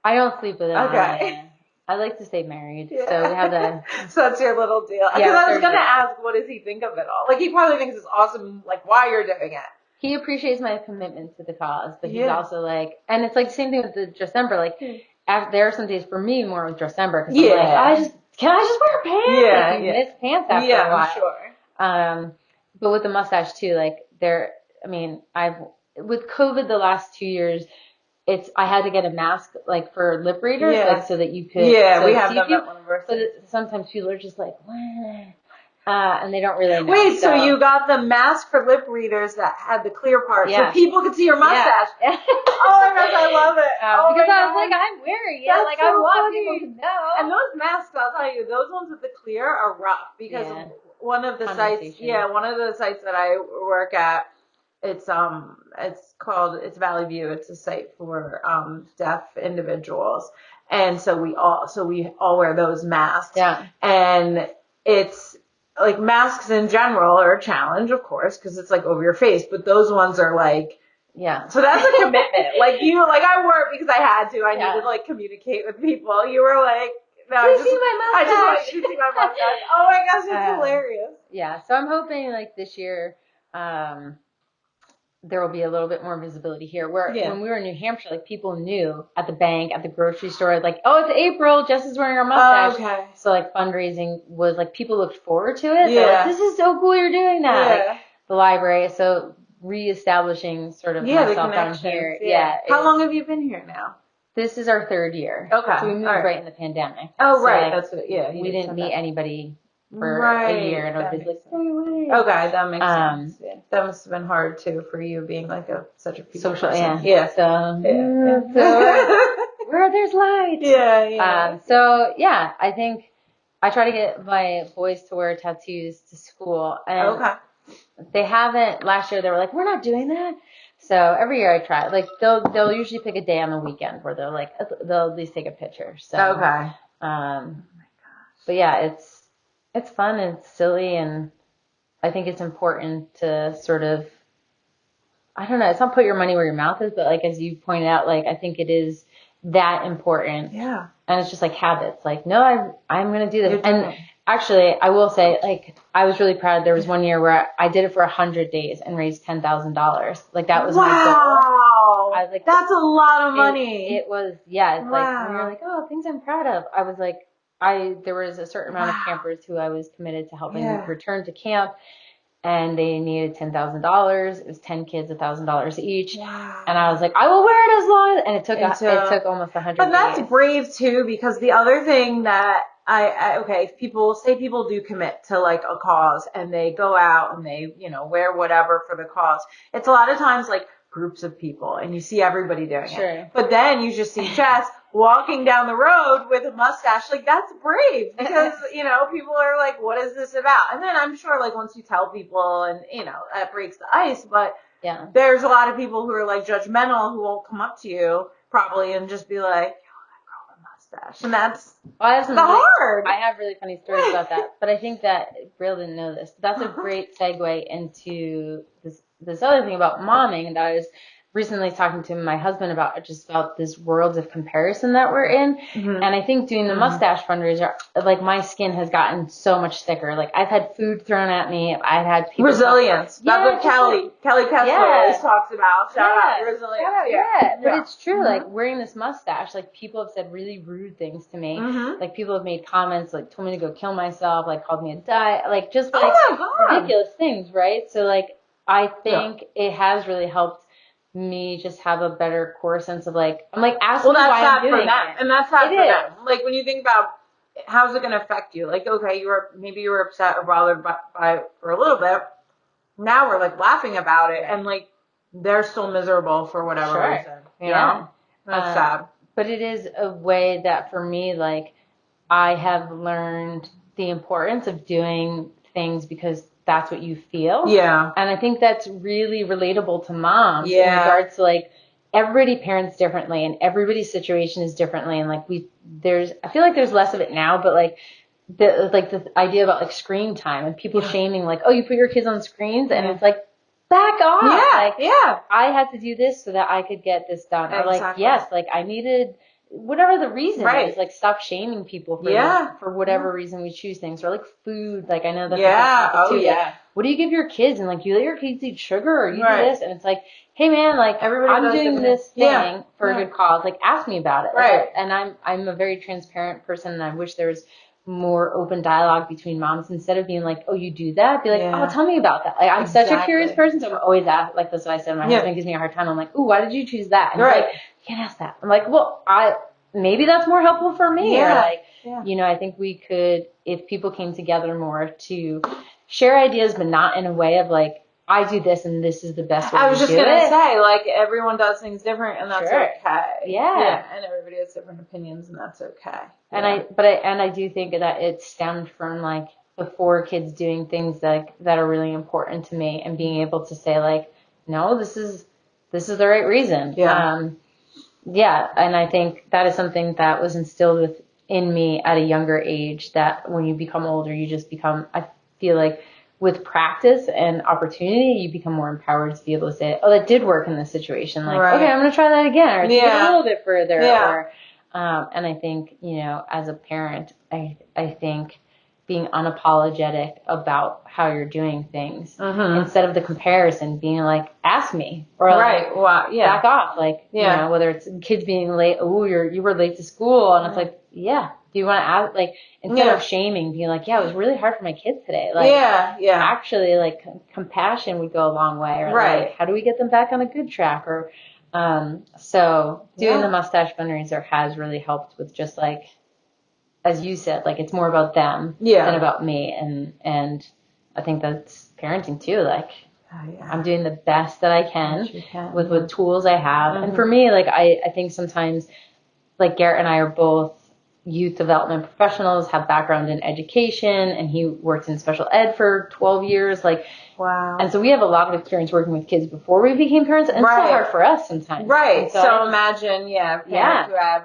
I don't sleep with it. Okay. I like to stay married, so we have the. So that's your little deal. Because I was gonna ask, what does he think of it all? Like, he probably thinks it's awesome, like why you're doing it. He appreciates my commitment to the cause, but he's also like, and it's like the same thing with the December. Like, there are some days for me more with December because I'm like, can I just wear pants? Yeah, like, you miss pants after a while. Sure. But with the mustache too, like with COVID the last 2 years. I had to get a mask, like, for lip readers, like, so that you could. Yeah, we have done that one of our. But sometimes people are just like, what? And they don't really know. Wait, so you got the mask for lip readers that had the clear part, so people could see your mustache. Yeah. Oh my gosh, I love it. Because I was like, I'm wearing it. Like, I want people to know. And those masks, I'll tell you, those ones with the clear are rough because one of the sites that I work at. It's Valley View. It's a site for deaf individuals, and so we all wear those masks. Yeah, and it's like masks in general are a challenge, of course, because it's like over your face. But those ones are like, so that's a commitment. Like I wore it because I had to. I needed to like communicate with people. You were like, no, I just want you to see my mustache. Oh my gosh, it's hilarious. Yeah, so I'm hoping like this year. There will be a little bit more visibility here. Where when we were in New Hampshire, like people knew at the bank, at the grocery store, like, oh, it's April, Jess is wearing her mustache. Okay. So like fundraising was like people looked forward to it. Yeah. They're like, this is so cool, you're doing that. Yeah. Like, the library. So reestablishing sort of myself down here. Yeah. How long have you been here now? This is our 3rd year. Okay. So we moved right in the pandemic. Oh, so right. Like, that's what. Yeah. We didn't meet anybody for a year, and everybody's like, stay away. Okay, that makes sense. Yeah. That must have been hard too for you being like such a people social person. So where there's light. Yeah. So yeah, I think I try to get my boys to wear tattoos to school, and Okay. they haven't. Last year they were like, we're not doing that. So every year I try. Like they'll usually pick a day on the weekend where they'll at least take a picture. So Okay. but yeah, it's fun and it's silly, and I think it's important to sort of, I don't know, it's not put your money where your mouth is, but like as you pointed out, like I think it is that important. Yeah. And it's just like habits. Like, no, I'm gonna do this. You're doing And it. actually, I will say, like, I was really proud. There was one year where I did it for 100 days and raised $10,000. Like that was my goal. Wow. I was like, That's a lot of money. it was, yeah. It's like when you're Wow. like, oh, things I'm proud of. I was like, there was a certain amount of Wow. campers who I was committed to helping Yeah. return to camp, and they needed $10,000. It was 10 kids, $1,000 each. Wow. And I was like, I will wear it as long as, and it took almost 100 But that's days. brave too, because the other thing that okay, people do commit to like a cause and they go out and they, wear whatever for the cause. It's a lot of times like groups of people and you see everybody doing Sure. it. But then you just see Jess walking down the road with a mustache. Like that's brave because, people are like, what is this about? And then I'm sure like once you tell people and, that breaks the ice, but Yeah. there's a lot of people who are like judgmental who won't come up to you probably and just be like, mustache. And that's hard. I have really funny stories about that, but I think that Brill didn't know this. That's a great segue into this other thing about momming that I was recently talking to my husband about, just about this world of comparison that we're in. Mm-hmm. And I think doing the mustache fundraiser, like my skin has gotten so much thicker. Like I've had food thrown at me. I've had people resilience. That's what Kelly Kessler always talks about. Shout out resilience. But it's true. Like wearing this mustache, like people have said really rude things to me. Mm-hmm. Like people have made comments, like told me to go kill myself, like called me a diet, like just like ridiculous things, right? So like I think it has really helped me just have a better core sense of like, I'm like, ask me why I'm doing it. And that's sad for them. Like when you think about how's it going to affect you? Like, okay, maybe you were upset or bothered by for a little bit. Now we're like laughing about it and like they're still miserable for whatever reason. You know? That's sad. But it is a way that for me, like I have learned the importance of doing things because that's what you feel. Yeah. And I think that's really relatable to moms in regards to like everybody parents differently and everybody's situation is differently. And like I feel like there's less of it now, but like the idea about like screen time and people shaming like, oh, you put your kids on screens and it's like, back off. I had to do this so that I could get this done. Or like, yes, like I needed whatever the reason is, like stop shaming people for whatever reason we choose things, or like food. Like I know that's like, what do you give your kids? And like you let your kids eat sugar or you do this, and it's like, hey man, like I'm doing this thing for a good cause. Like ask me about it. Right. And I'm a very transparent person, and I wish there was more open dialogue between moms instead of being like, oh, you do that? Be like, oh, tell me about that. Like I'm such a curious person, so I'm always asked, like that's what I said. My husband gives me a hard time. I'm like, ooh, why did you choose that? And he's like, you can't ask that. I'm like, well, maybe that's more helpful for me. Or like, I think we could, if people came together more to share ideas, but not in a way of like, I do this and this is the best way to do it. I was just going to say, like, everyone does things different and that's okay. Yeah. And everybody has different opinions and that's okay. And I do think that it stemmed from like before kids doing things like that are really important to me and being able to say like, no, this is the right reason. And I think that is something that was instilled in me at a younger age, that when you become older, you just become, I feel like with practice and opportunity, you become more empowered to be able to say, oh, that did work in this situation. Like, okay, I'm going to try that again, or take it a little bit further. Or, and I think, as a parent, I think being unapologetic about how you're doing things instead of the comparison, being like, ask me, or like, back off. Like, whether it's kids being late, oh, you were late to school. And it's like, do you want to ask, like, instead of shaming, being like, it was really hard for my kids today. Like, actually, like, compassion would go a long way. Or like, how do we get them back on a good track? Or, so doing the mustache fundraiser has really helped with just like, as you said, like it's more about them than about me. And I think that's parenting too. Like I'm doing the best that I can with what tools I have. And for me, like I think sometimes like Garrett and I are both, youth development professionals, have background in education, and he worked in special ed for 12 years. Like, wow. And so we have a lot of experience working with kids before we became parents, and it's still hard for us sometimes. Right. So, So imagine, parents who have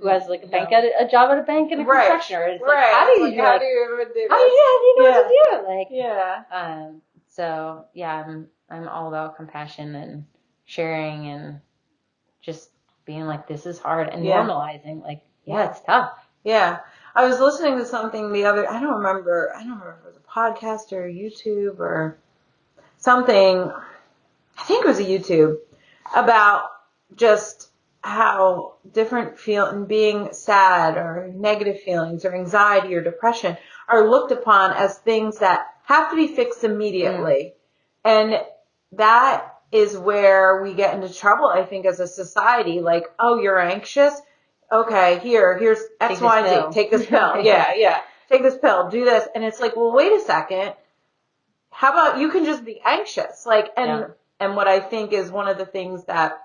who has like a job at a bank and a construction, or it's like, how do you even do this? How do you know what to do? Like, yeah. I'm all about compassion and sharing and just being like, this is hard, and normalizing, like, it's tough. Yeah. I was listening to something I don't remember if it was a podcast or YouTube or something. I think it was a YouTube about just how different being sad or negative feelings or anxiety or depression are looked upon as things that have to be fixed immediately. And that is where we get into trouble, I think, as a society. Like, oh, you're anxious? Okay, here's X, Y, and Z. Take this pill. Yeah. Take this pill. Do this. And it's like, well, wait a second. How about you can just be anxious? Like, and what I think is one of the things that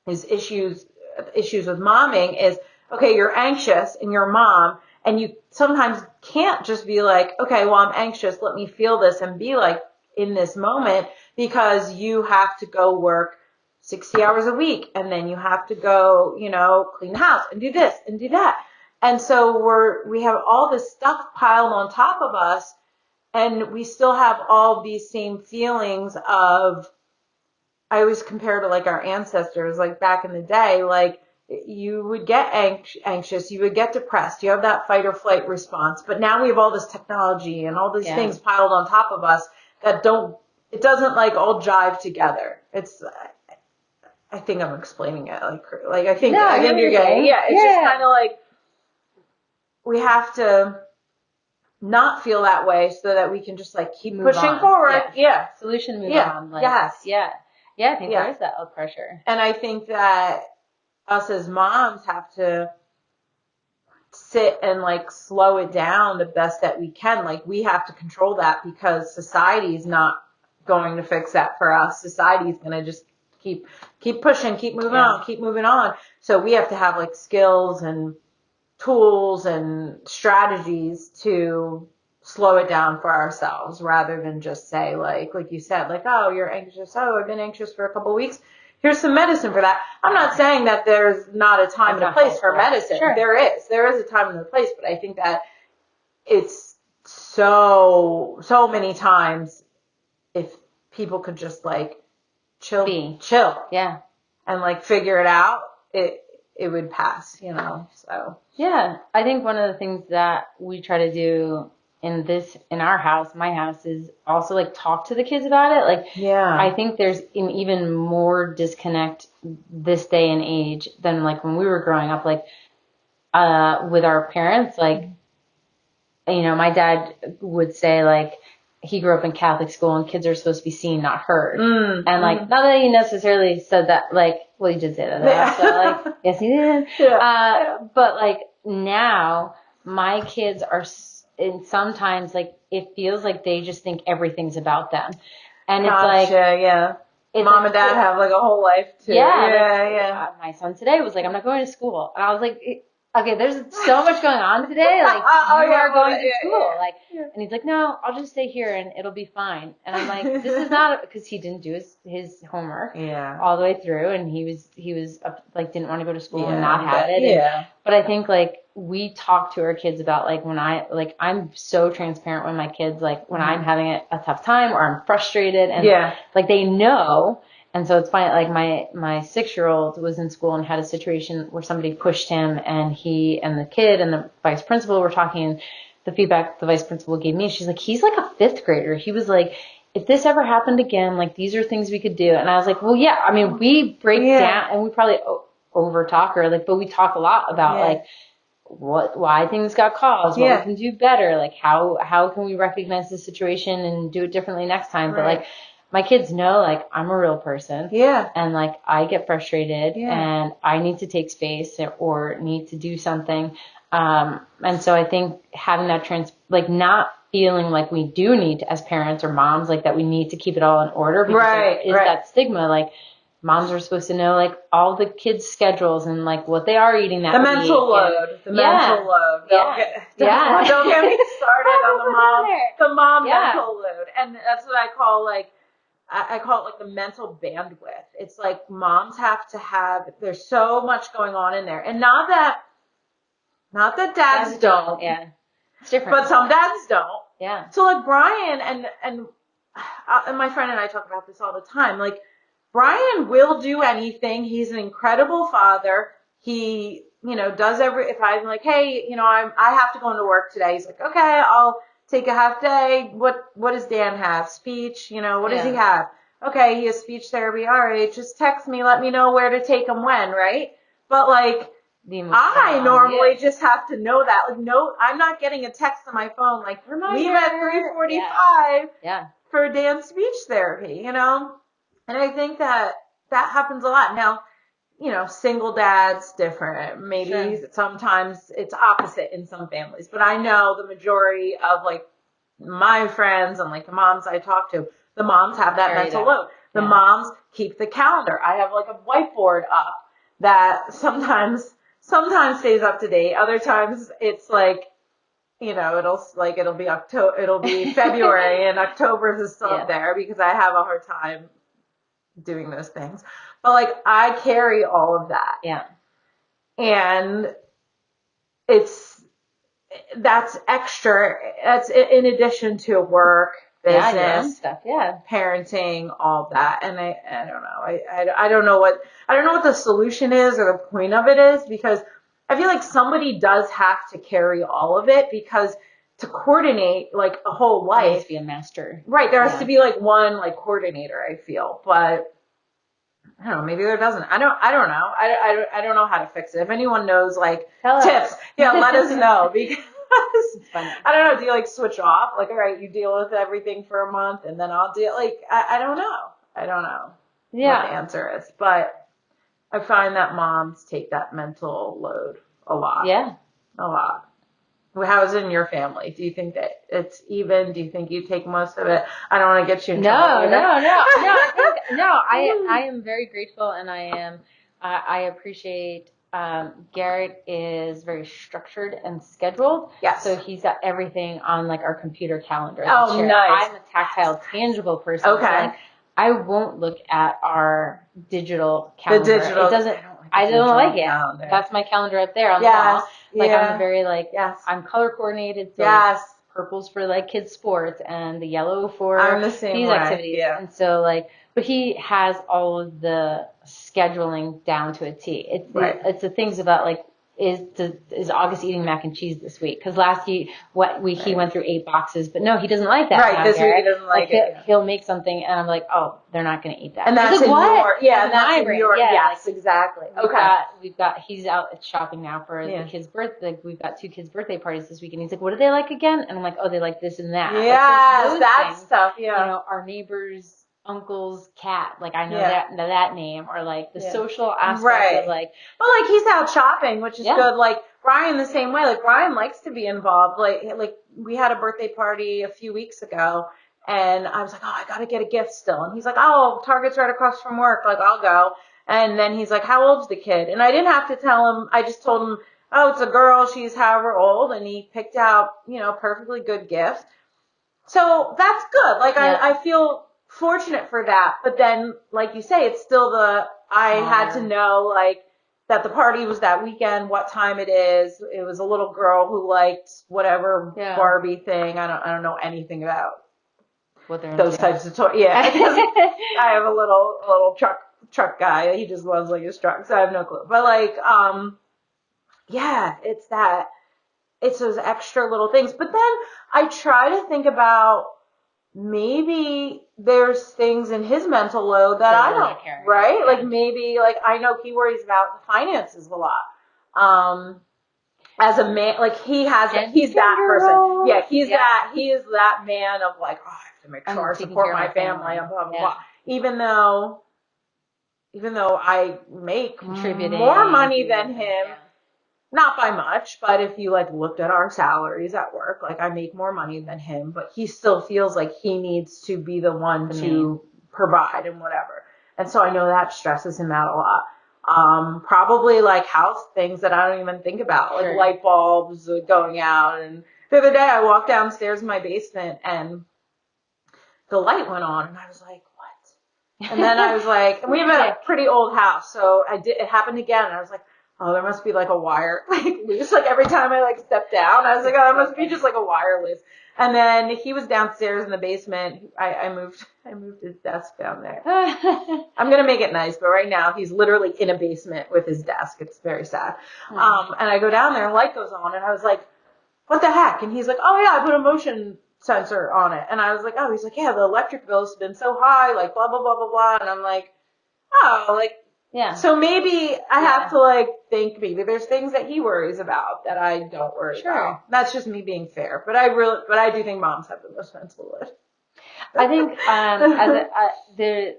is issues with momming is, okay, you're anxious and you're a mom, and you sometimes can't just be like, okay, well, I'm anxious. Let me feel this and be like in this moment, because you have to go work 60 hours a week, and then you have to go, clean the house and do this and do that. And so we have all this stuff piled on top of us, and we still have all these same feelings of, I always compare to like our ancestors, like back in the day, like you would get anxious, you would get depressed, you have that fight or flight response. But now we have all this technology and all these things piled on top of us that it doesn't like all jive together. I think I'm explaining it like I think you're getting, it's just kind of like we have to not feel that way so that we can just like keep pushing forward. Solution, move on. Like, I think there is that pressure. And I think that us as moms have to sit and like slow it down the best that we can. Like, we have to control that, because society is not going to fix that for us. Society is going to just keep pushing, keep moving on. So we have to have like skills and tools and strategies to slow it down for ourselves, rather than just say like you said, like, oh, you're anxious. Oh, I've been anxious for a couple of weeks. Here's some medicine for that. I'm not saying that there's not a time and a place for medicine. Sure. There is a time and a place, but I think that it's so many times, if people could just like chill, and like figure it out, it would pass, so. Yeah, I think one of the things that we try to do in my house, is also like talk to the kids about it. Like, I think there's an even more disconnect this day and age than like when we were growing up, like, with our parents. Like, my dad would say like, he grew up in Catholic school and kids are supposed to be seen, not heard. And like, not that he necessarily said that, like, well, he did say that. So like, yes, he did. But like now my kids are, and sometimes like, it feels like they just think everything's about them. And it's like, Mom and dad have like a whole life too. My son today was like, I'm not going to school. And I was like, okay, there's so much going on today. Like, you are going to school. Like, and he's like, no, I'll just stay here and it'll be fine. And I'm like, this is not, because he didn't do his homework all the way through. And he was like, didn't want to go to school and not have it. But I think like, we talk to our kids about like, I'm so transparent with my kids, like when I'm having a tough time or I'm frustrated, and like they know. And so it's funny, like my 6-year-old was in school and had a situation where somebody pushed him, and he and the kid and the vice principal were talking, and the feedback the vice principal gave me, she's like, he's like a 5th grader. He was like, if this ever happened again, like these are things we could do. And I was like, well, yeah, I mean, we break down, and we probably over talk her, like, but we talk a lot about like why things got caused, what we can do better, like how can we recognize the situation and do it differently next time. But like, my kids know, like, I'm a real person. And like, I get frustrated and I need to take space or need to do something. And so I think having that like not feeling like we do need to, as parents or moms, like that we need to keep it all in order, because there is that stigma, like, moms are supposed to know like all the kids' schedules and like what they are eating that The week. mental load. The mental load. Don't get me started on the mom mental load. And that's what I call like, I call it like the mental bandwidth. It's like moms have to have, there's so much going on in there. And not that dads don't. Yeah. It's different. But some dads don't. Yeah. So like Brian and my friend and I talk about this all the time. Like Brian will do anything. He's an incredible father. He, does if I'm like, hey, I have to go into work today. He's like, okay, I'll take a half day. What does Dan have? Speech, what does he have? Okay, he has speech therapy. All right, just text me, let me know where to take him when, right? But like, I normally just have to know that. Like, no, I'm not getting a text on my phone like, leave at 3:45 for Dan's speech therapy, And I think that happens a lot. Now, single dads, different. Maybe sometimes it's opposite in some families. But I know the majority of, like, my friends and, like, the moms I talk to, the moms have that mental load. The moms keep the calendar. I have, like, a whiteboard up that sometimes stays up to date. Other times it's like, it'll be February and October's is still up there because I have a hard time doing those things. But like I carry all of that. Yeah. And that's extra. That's in addition to work, business, stuff, parenting, all that. And I don't know. I don't know what the solution is or the point of it is, because I feel like somebody does have to carry all of it, because to coordinate like a whole life, there has to be a master. Right. There has to be like one like coordinator, I feel. But I don't know, maybe there doesn't. I don't know. I don't know how to fix it. If anyone knows like tips, let us know, because I don't know. Do you like switch off? Like, all right, you deal with everything for a month and then I'll deal, like, I don't know. I don't know what the answer is, but I find that moms take that mental load a lot. Yeah. A lot. How is it in your family? Do you think that it's even? Do you think you take most of it? I don't want to get you in trouble. I am very grateful, and I appreciate. Garrett is very structured and scheduled. Yes. So he's got everything on like our computer calendar. Oh, nice. I'm a tactile, tangible person. Okay. So, like, I won't look at our digital calendar. The digital. It doesn't. I don't like it. Calendar. That's my calendar up there on the wall. Like I'm a very I'm color coordinated. So purple's for like kids sports and the yellow for these activities. Yeah. And so like, but he has all of the scheduling down to a T. It's the things about like, is August eating mac and cheese this week? Because last week he went through 8 boxes, but no, he doesn't like that. Right, this week he doesn't like it. He'll make something, and I'm like, oh, they're not going to eat that. And that's like, that's in your yes, exactly. We've got he's out shopping now for the kids' birthday. We've got 2 kids' birthday parties this week, and he's like, what do they like again? And I'm like, oh, they like this and that. Yeah, that stuff. Yeah, our neighbor's uncle's cat, like I know that name, or like the social aspect of like, but like he's out shopping, which is good. Like Brian the same way. Like Brian likes to be involved. Like we had a birthday party a few weeks ago, and I was like, oh, I gotta get a gift still, and he's like, oh, Target's right across from work, like I'll go. And then he's like, how old's the kid? And I didn't have to tell him. I just told him, oh, it's a girl, she's however old, and he picked out perfectly good gifts. So that's good. Like I feel fortunate for that, but then like you say, it's still I had to know like that the party was that weekend, what time it is. It was a little girl who liked whatever Barbie thing. I don't know anything about what they're those types of toys. Yeah, I have a little truck guy. He just loves like his truck, so I have no clue. But like it's those extra little things. But then I try to think about, maybe there's things in his mental load that I don't carry, right? Yeah. Like maybe, like I know he worries about the finances a lot. As a man, like he's that person. Yeah, he is that man of like, oh, I have to make sure I support my family and blah, blah, blah. Even though I make more money than him. Not by much, but if you like looked at our salaries at work, like I make more money than him, but he still feels like he needs to be the one to provide and whatever. And so I know that stresses him out a lot. Probably like house things that I don't even think about, like light bulbs going out. And the other day I walked downstairs in my basement and the light went on and I was like, what? And then I was like, and we have a pretty old house, so it happened again. And I was like, oh, there must be like a wire like loose. Like every time I like stepped down, I was like, oh, there must be just like a wire loose. And then he was downstairs in the basement. I moved his desk down there. I'm gonna make it nice, but right now he's literally in a basement with his desk. It's very sad. And I go down there and light goes on, and I was like, what the heck? And he's like, oh yeah, I put a motion sensor on it. And I was like, oh, he's like, yeah, the electric bill's been so high, like blah blah blah blah blah. And I'm like, oh, like. Yeah. So maybe I have to like think maybe there's things that he worries about that I don't worry about. That's just me being fair. But I do think moms have the most mental load. I think as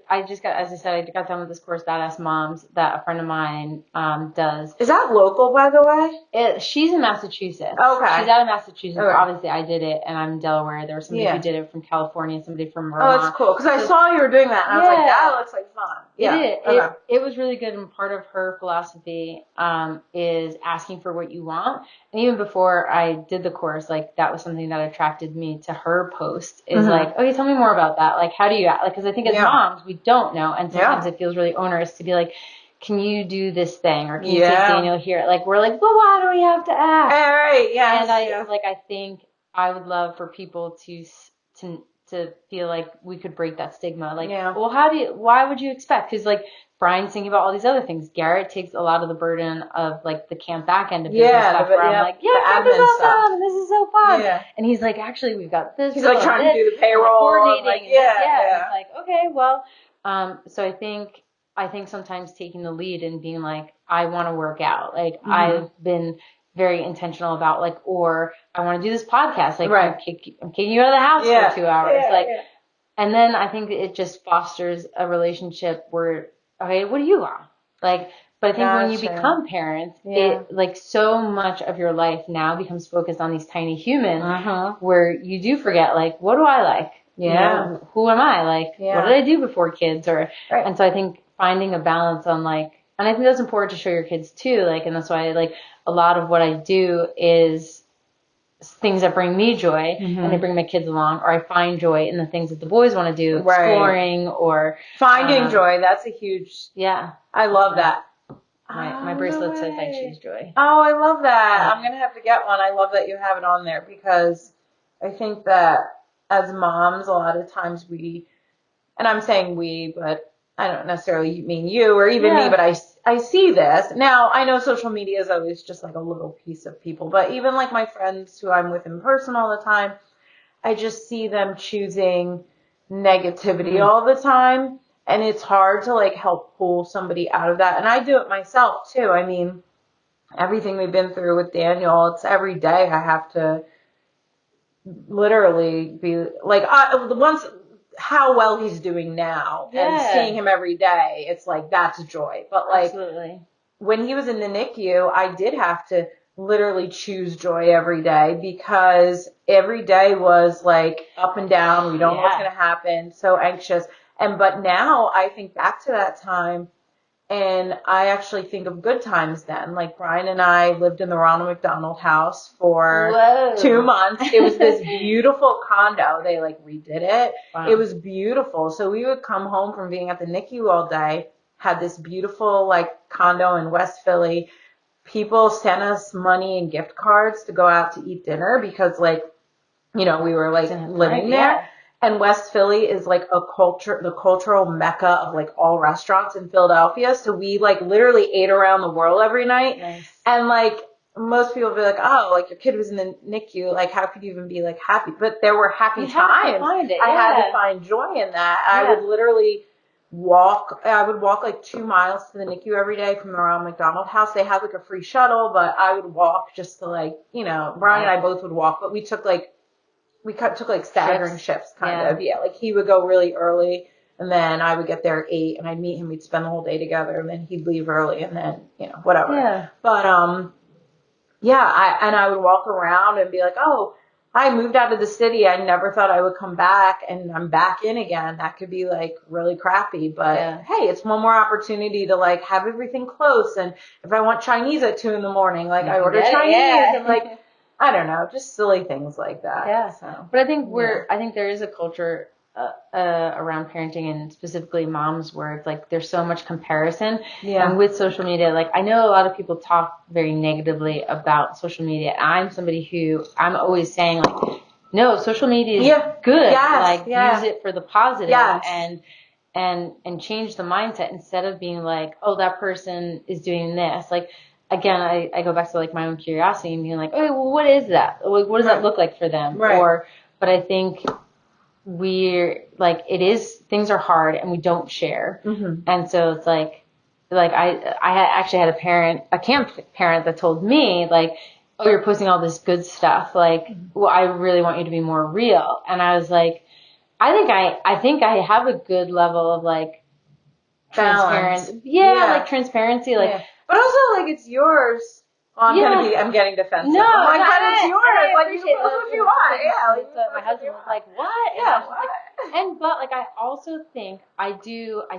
I said, I got done with this course, Badass Moms, that a friend of mine does. Is that local, by the way? She's in Massachusetts. Okay. She's out of Massachusetts. Okay. Obviously, I did it, and I'm in Delaware. There was somebody who did it from California, somebody from Vermont. Oh, that's cool. Because I saw you were doing that, and I was like, that looks like fun. Yeah. It was really good, and part of her philosophy is asking for what you want. And even before I did the course, like that was something that attracted me to her post. Is like, okay, tell me more about that. Like, how do you act? Like, because I think as moms, we don't know, and sometimes it feels really onerous to be like, can you do this thing, or can you take Daniel here? Like, we're like, well, why do we have to ask? All right, yes. And I think I would love for people to feel like we could break that stigma. Like, well, why would you expect? Because like Brian's thinking about all these other things. Garrett takes a lot of the burden of like the camp back end of business stuff. Where I'm like, camp is all done, and this is so fun. Yeah. And he's like, actually, we've got this. He's like trying to do the payroll, coordinating. Like, It's like, okay, well, so I think sometimes taking the lead and being like, I want to work out. Like I've been very intentional about like, or I want to do this podcast. Like I'm kicking you out of the house for 2 hours. And then I think it just fosters a relationship where, okay, what do you want? Like, but I think when you become parents, it like so much of your life now becomes focused on these tiny humans where you do forget, like, what do I like? You know, who am I? Like, what did I do before kids? And so I think finding a balance on like, and I think that's important to show your kids too. Like, and that's why like a lot of what I do is things that bring me joy and they bring my kids along, or I find joy in the things that the boys want to do, exploring or finding joy. That's a huge, I love that. My bracelet says I choose joy. Oh, I love that. I'm going to have to get one. I love that you have it on there because I think that as moms, a lot of times and I'm saying we, but I don't necessarily mean you or even me, but I see this. Now, I know social media is always just like a little piece of people, but even like my friends who I'm with in person all the time, I just see them choosing negativity all the time. And it's hard to like help pull somebody out of that. And I do it myself too. I mean, everything we've been through with Daniel, it's every day I have to literally be like, how well he's doing now and seeing him every day, it's like, that's joy. But like, when he was in the NICU, I did have to literally choose joy every day because every day was like up and down. We don't know what's going to happen. So anxious. But now I think back to that time and I actually think of good times then. Like Brian and I lived in the Ronald McDonald House for 2 months. It was this beautiful condo. They like redid it. Wow. It was beautiful. So we would come home from being at the NICU all day, had this beautiful like condo in West Philly. People sent us money and gift cards to go out to eat dinner because like, you know, we were like living there. And West Philly is like the cultural mecca of like all restaurants in Philadelphia. So we like literally ate around the world every night. Nice. And like most people would be like, oh, like your kid was in the NICU. Like how could you even be like happy? But there were happy times. I had to find joy in that. I would literally I would walk like 2 miles to the NICU every day from the Ronald McDonald House. They had like a free shuttle, but I would walk just to like, you know, Brian and I both would walk, but we took like staggering shifts kind of. Yeah. Like he would go really early and then I would get there at 8 and I'd meet him. We'd spend the whole day together and then he'd leave early and then, you know, whatever. Yeah. But, I would walk around and be like, oh, I moved out of the city. I never thought I would come back, and I'm back in again. That could be like really crappy, but hey, it's one more opportunity to like have everything close. And if I want Chinese at 2 a.m, like I order Chinese and like, I don't know, just silly things like that. Yeah. So, but I think I think there is a culture around parenting, and specifically moms, where it's like there's so much comparison. Yeah. And with social media, like I know a lot of people talk very negatively about social media. I'm somebody who I'm always saying like, no, social media is good. Yes. Use it for the positive Yes. and change the mindset instead of being like, oh, that person is doing this. Like, again, I go back to like my own curiosity and being like, oh, well, what is that? What does that look like for them? Right. But I think we're like, things are hard and we don't share. Mm-hmm. And so it's like I actually had a camp parent that told me like, oh, you're posting all this good stuff. Like, well, I really want you to be more real. And I was like, I think I have a good level of like transparency. Like transparency. Like, but also like it's yours. Oh, I'm getting defensive. No, I'm like, but it's yours. Like you can post what you want. Yeah. My husband was like, what? But like I also think I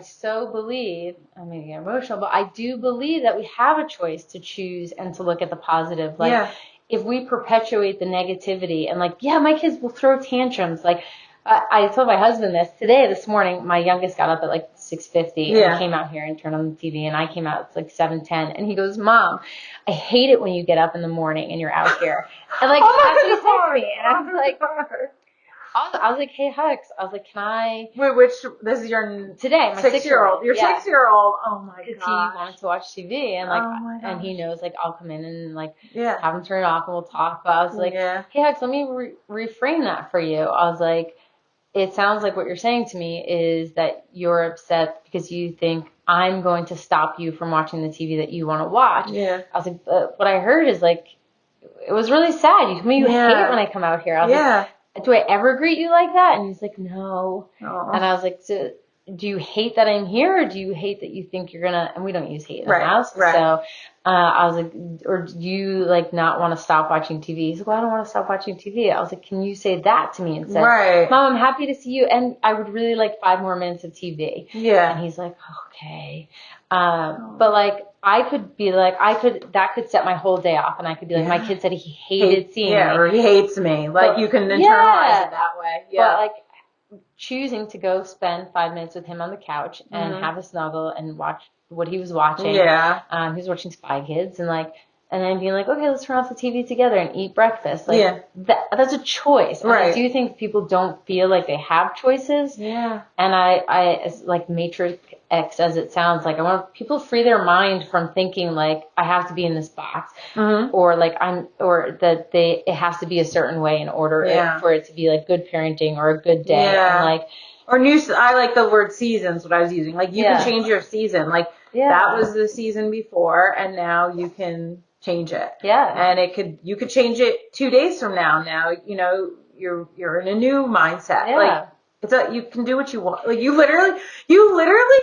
so believe, I'm gonna get emotional, but I do believe that we have a choice to choose and to look at the positive. Like if we perpetuate the negativity and like, my kids will throw tantrums. Like I told my husband this morning, my youngest got up at like 6:50 and came out here and turned on the TV, and I came out at like 7:10, and he goes, Mom, I hate it when you get up in the morning and you're out here. And like, that's what he said to me. And I was like, I was like, hey, Hux. I was like, can I? Wait, this is your today? My 6-year-old. Your 6-year-old. Oh my god. Because he wanted to watch TV, and like, and he knows like I'll come in and like have him turn it off and we'll talk. But I was like, hey, Hux, let me reframe that for you. I was like, it sounds like what you're saying to me is that you're upset because you think I'm going to stop you from watching the TV that you want to watch. Yeah. I was like, what I heard is like, it was really sad. You told me you hate it when I come out here. I was like, do I ever greet you like that? And he's like, no. Aww. And I was like, so, do you hate that I'm here, or do you hate that you think you're gonna, and we don't use hate in the house. Right. So, I was like, or do you like not want to stop watching TV? He's like, well, I don't want to stop watching TV. I was like, can you say that to me instead? Right. Mom, I'm happy to see you, and I would really like 5 more minutes of TV. Yeah. And he's like, okay. But like, I could be like, that could set my whole day off, and I could be like, my kid said he hated seeing me. Or he hates me. Like, you can internalize it that way. Yeah. But like, choosing to go spend 5 minutes with him on the couch and have a snuggle and watch what he was watching. Yeah. He was watching Spy Kids, and like, and then being like, okay, let's turn off the TV together and eat breakfast. Like, that's a choice. And I do think people don't feel like they have choices. Yeah. And I as like Matrix X as it sounds, like I want people to free their mind from thinking like I have to be in this box, or like it has to be a certain way in order for it to be like good parenting or a good day. Yeah. And like, or I like the word seasons, what I was using. Like, you can change your season. Like, that was the season before, and now you can change it. Yeah. And you could change it 2 days from now. Now, you know, you're in a new mindset. Yeah. Like, you can do what you want. Like, you literally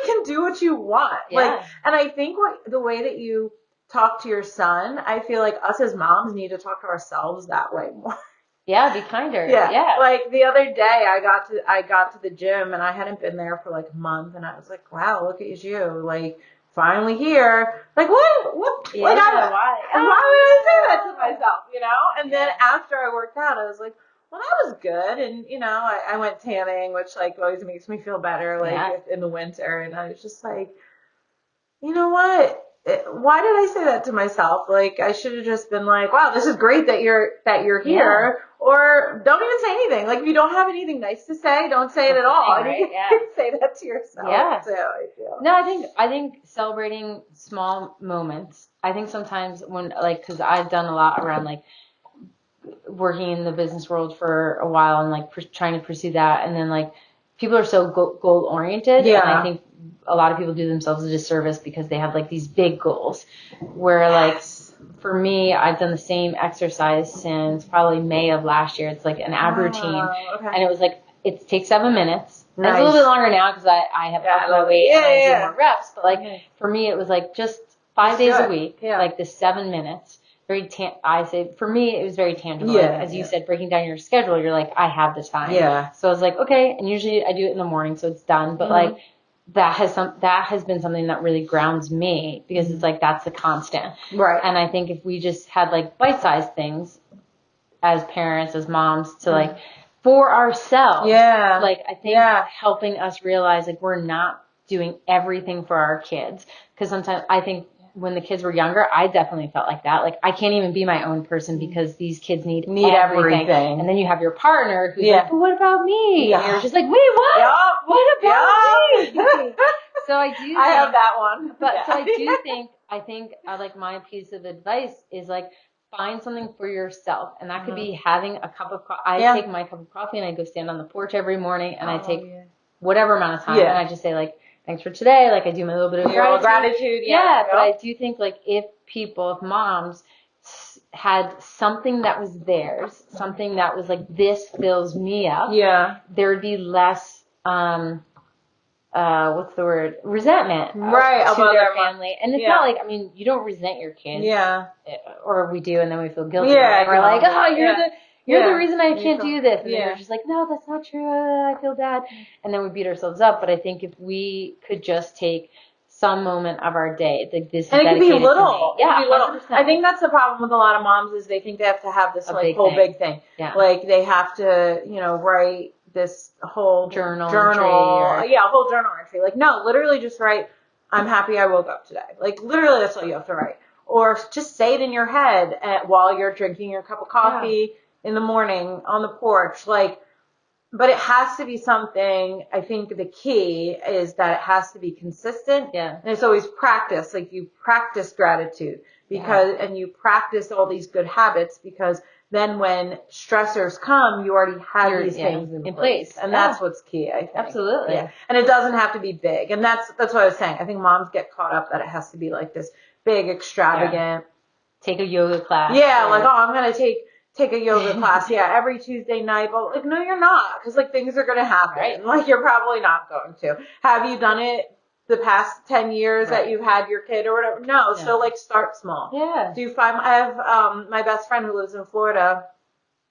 can do what you want. Yeah. Like, and I think the way that you talk to your son, I feel like us as moms need to talk to ourselves that way more. Yeah, be kinder. Yeah. Yeah. Like the other day I got to the gym, and I hadn't been there for like a month, and I was like, wow, look at you. Like, finally here. Like, what? Yeah, like, why? And why would I say that to myself, you know? And then after I worked out, I was like, well, that was good. And, you know, I went tanning, which like always makes me feel better, like in the winter. And I was just like, you know what? Why did I say that to myself? Like, I should have just been like, wow, this is great that you're here. Or don't even say anything. Like, if you don't have anything nice to say, don't say it at all. Right? You can say that to yourself too, I feel. No, I think celebrating small moments. I think sometimes when, like, because I've done a lot around, like, working in the business world for a while and, like, trying to pursue that. And then, like, people are so goal-oriented. Yeah. And I think a lot of people do themselves a disservice because they have, like, these big goals. Where, like, for me, I've done the same exercise since probably May of last year. It's, like, an ab routine. Okay. And it was, like, it takes 7 minutes. Nice. It's a little bit longer now because I have upped my weight and I do more reps. But, like, for me, it was, like, just 5 days a week, like, the 7 minutes. I say, for me, it was very tangible. Yeah, Like, as you said, breaking down your schedule, you're like, I have the time. Yeah. So I was like, okay. And usually I do it in the morning, so it's done. But like, that has been something that really grounds me because it's like, that's the constant. Right. And I think if we just had like bite-sized things as parents, as moms, to like, for ourselves. Yeah. Like, I think helping us realize like we're not doing everything for our kids. Because sometimes I think when the kids were younger, I definitely felt like that. Like, I can't even be my own person because these kids need everything. And then you have your partner who's like, but what about me? Yeah. And you're just like, wait, what? Yep. What about me? So I do think, I have that one. But so I do think, like my piece of advice is like, find something for yourself. And that could be having a cup of coffee. I take my cup of coffee and I go stand on the porch every morning and I take whatever amount of time and I just say like, thanks for today. Like, I do my little bit of gratitude. Yeah. But I do think like if moms had something that was theirs, something that was like, this fills me up. Yeah. There would be less, what's the word? Resentment. Right. To their family. And it's not like, I mean, you don't resent your kids. Yeah. Or we do, and then we feel guilty. Yeah. And we're like, oh, you're the reason I can't do this. And then we're just like, no, that's not true. I feel bad. And then we beat ourselves up. But I think if we could just take some moment of our day, like this is dedicated to me. And it could be little. Yeah, it could be little. 100%. I think that's the problem with a lot of moms is they think they have to have this like whole big thing. Yeah. Like they have to, write this whole journal entry a whole journal entry. Like, no, literally just write, I'm happy I woke up today. Like, literally that's all you have to write. Or just say it in your head while you're drinking your cup of coffee in the morning on the porch. Like, but it has to be something, I think the key is that it has to be consistent. Yeah. And it's always practice. Like, you practice gratitude and you practice all these good habits because then when stressors come, you already have these things in place. And that's what's key, I think. Absolutely. Yeah. And it doesn't have to be big. And that's what I was saying. I think moms get caught up that it has to be like this big, extravagant. Take a yoga class. Yeah, like, I'm going to take a yoga class, every Tuesday night. But, like, no, you're not. Because, like, things are going to happen. Right. Like, you're probably not going to. Have you done it the past 10 years that you've had your kid or whatever? No. So, like, start small. Yeah. I have my best friend who lives in Florida.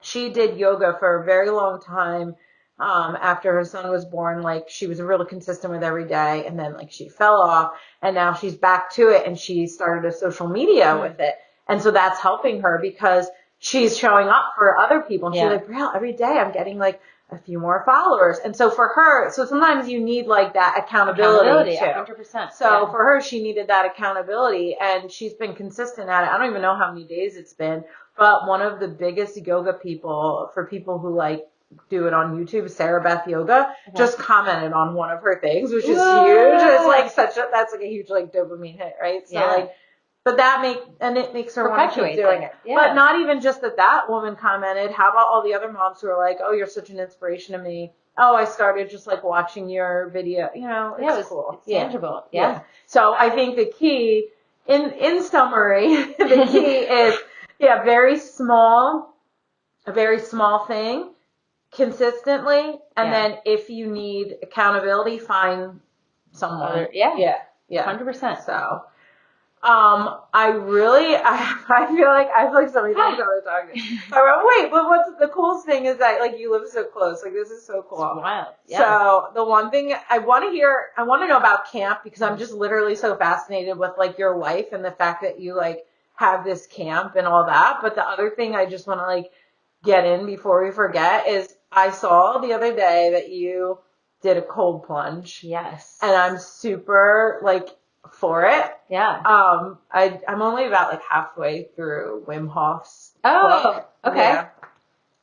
She did yoga for a very long time. After her son was born, like, she was really consistent with every day. And then, like, she fell off. And now she's back to it. And she started a social media with it. And so that's helping her because she's showing up for other people. And she's like, Brielle, every day I'm getting like a few more followers. And so for her, so sometimes you need like that accountability too. 100%. So for her, she needed that accountability and she's been consistent at it. I don't even know how many days it's been, but one of the biggest yoga people for people who like do it on YouTube, Sarah Beth Yoga, just commented on one of her things, which is huge. It's like that's like a huge like dopamine hit, right? So like, but it makes her want to keep doing it. Yeah. But not even just that woman commented. How about all the other moms who are like, oh, you're such an inspiration to me. Oh, I started just like watching your video. It's cool. It's tangible. Yeah. So I think the key, in summary, the key is, a very small thing consistently. And then if you need accountability, find someone. Yeah. 100%. So. I feel like so many things I was talking. Wait, but what's the coolest thing is that like you live so close. Like this is so cool. It's wild. Yeah. So the one thing I want to know about camp because I'm just literally so fascinated with like your life and the fact that you like have this camp and all that. But the other thing I just want to like get in before we forget is I saw the other day that you did a cold plunge. Yes. And I'm super like for it. Yeah. I'm only about like halfway through Wim Hof's book. Okay. Yeah.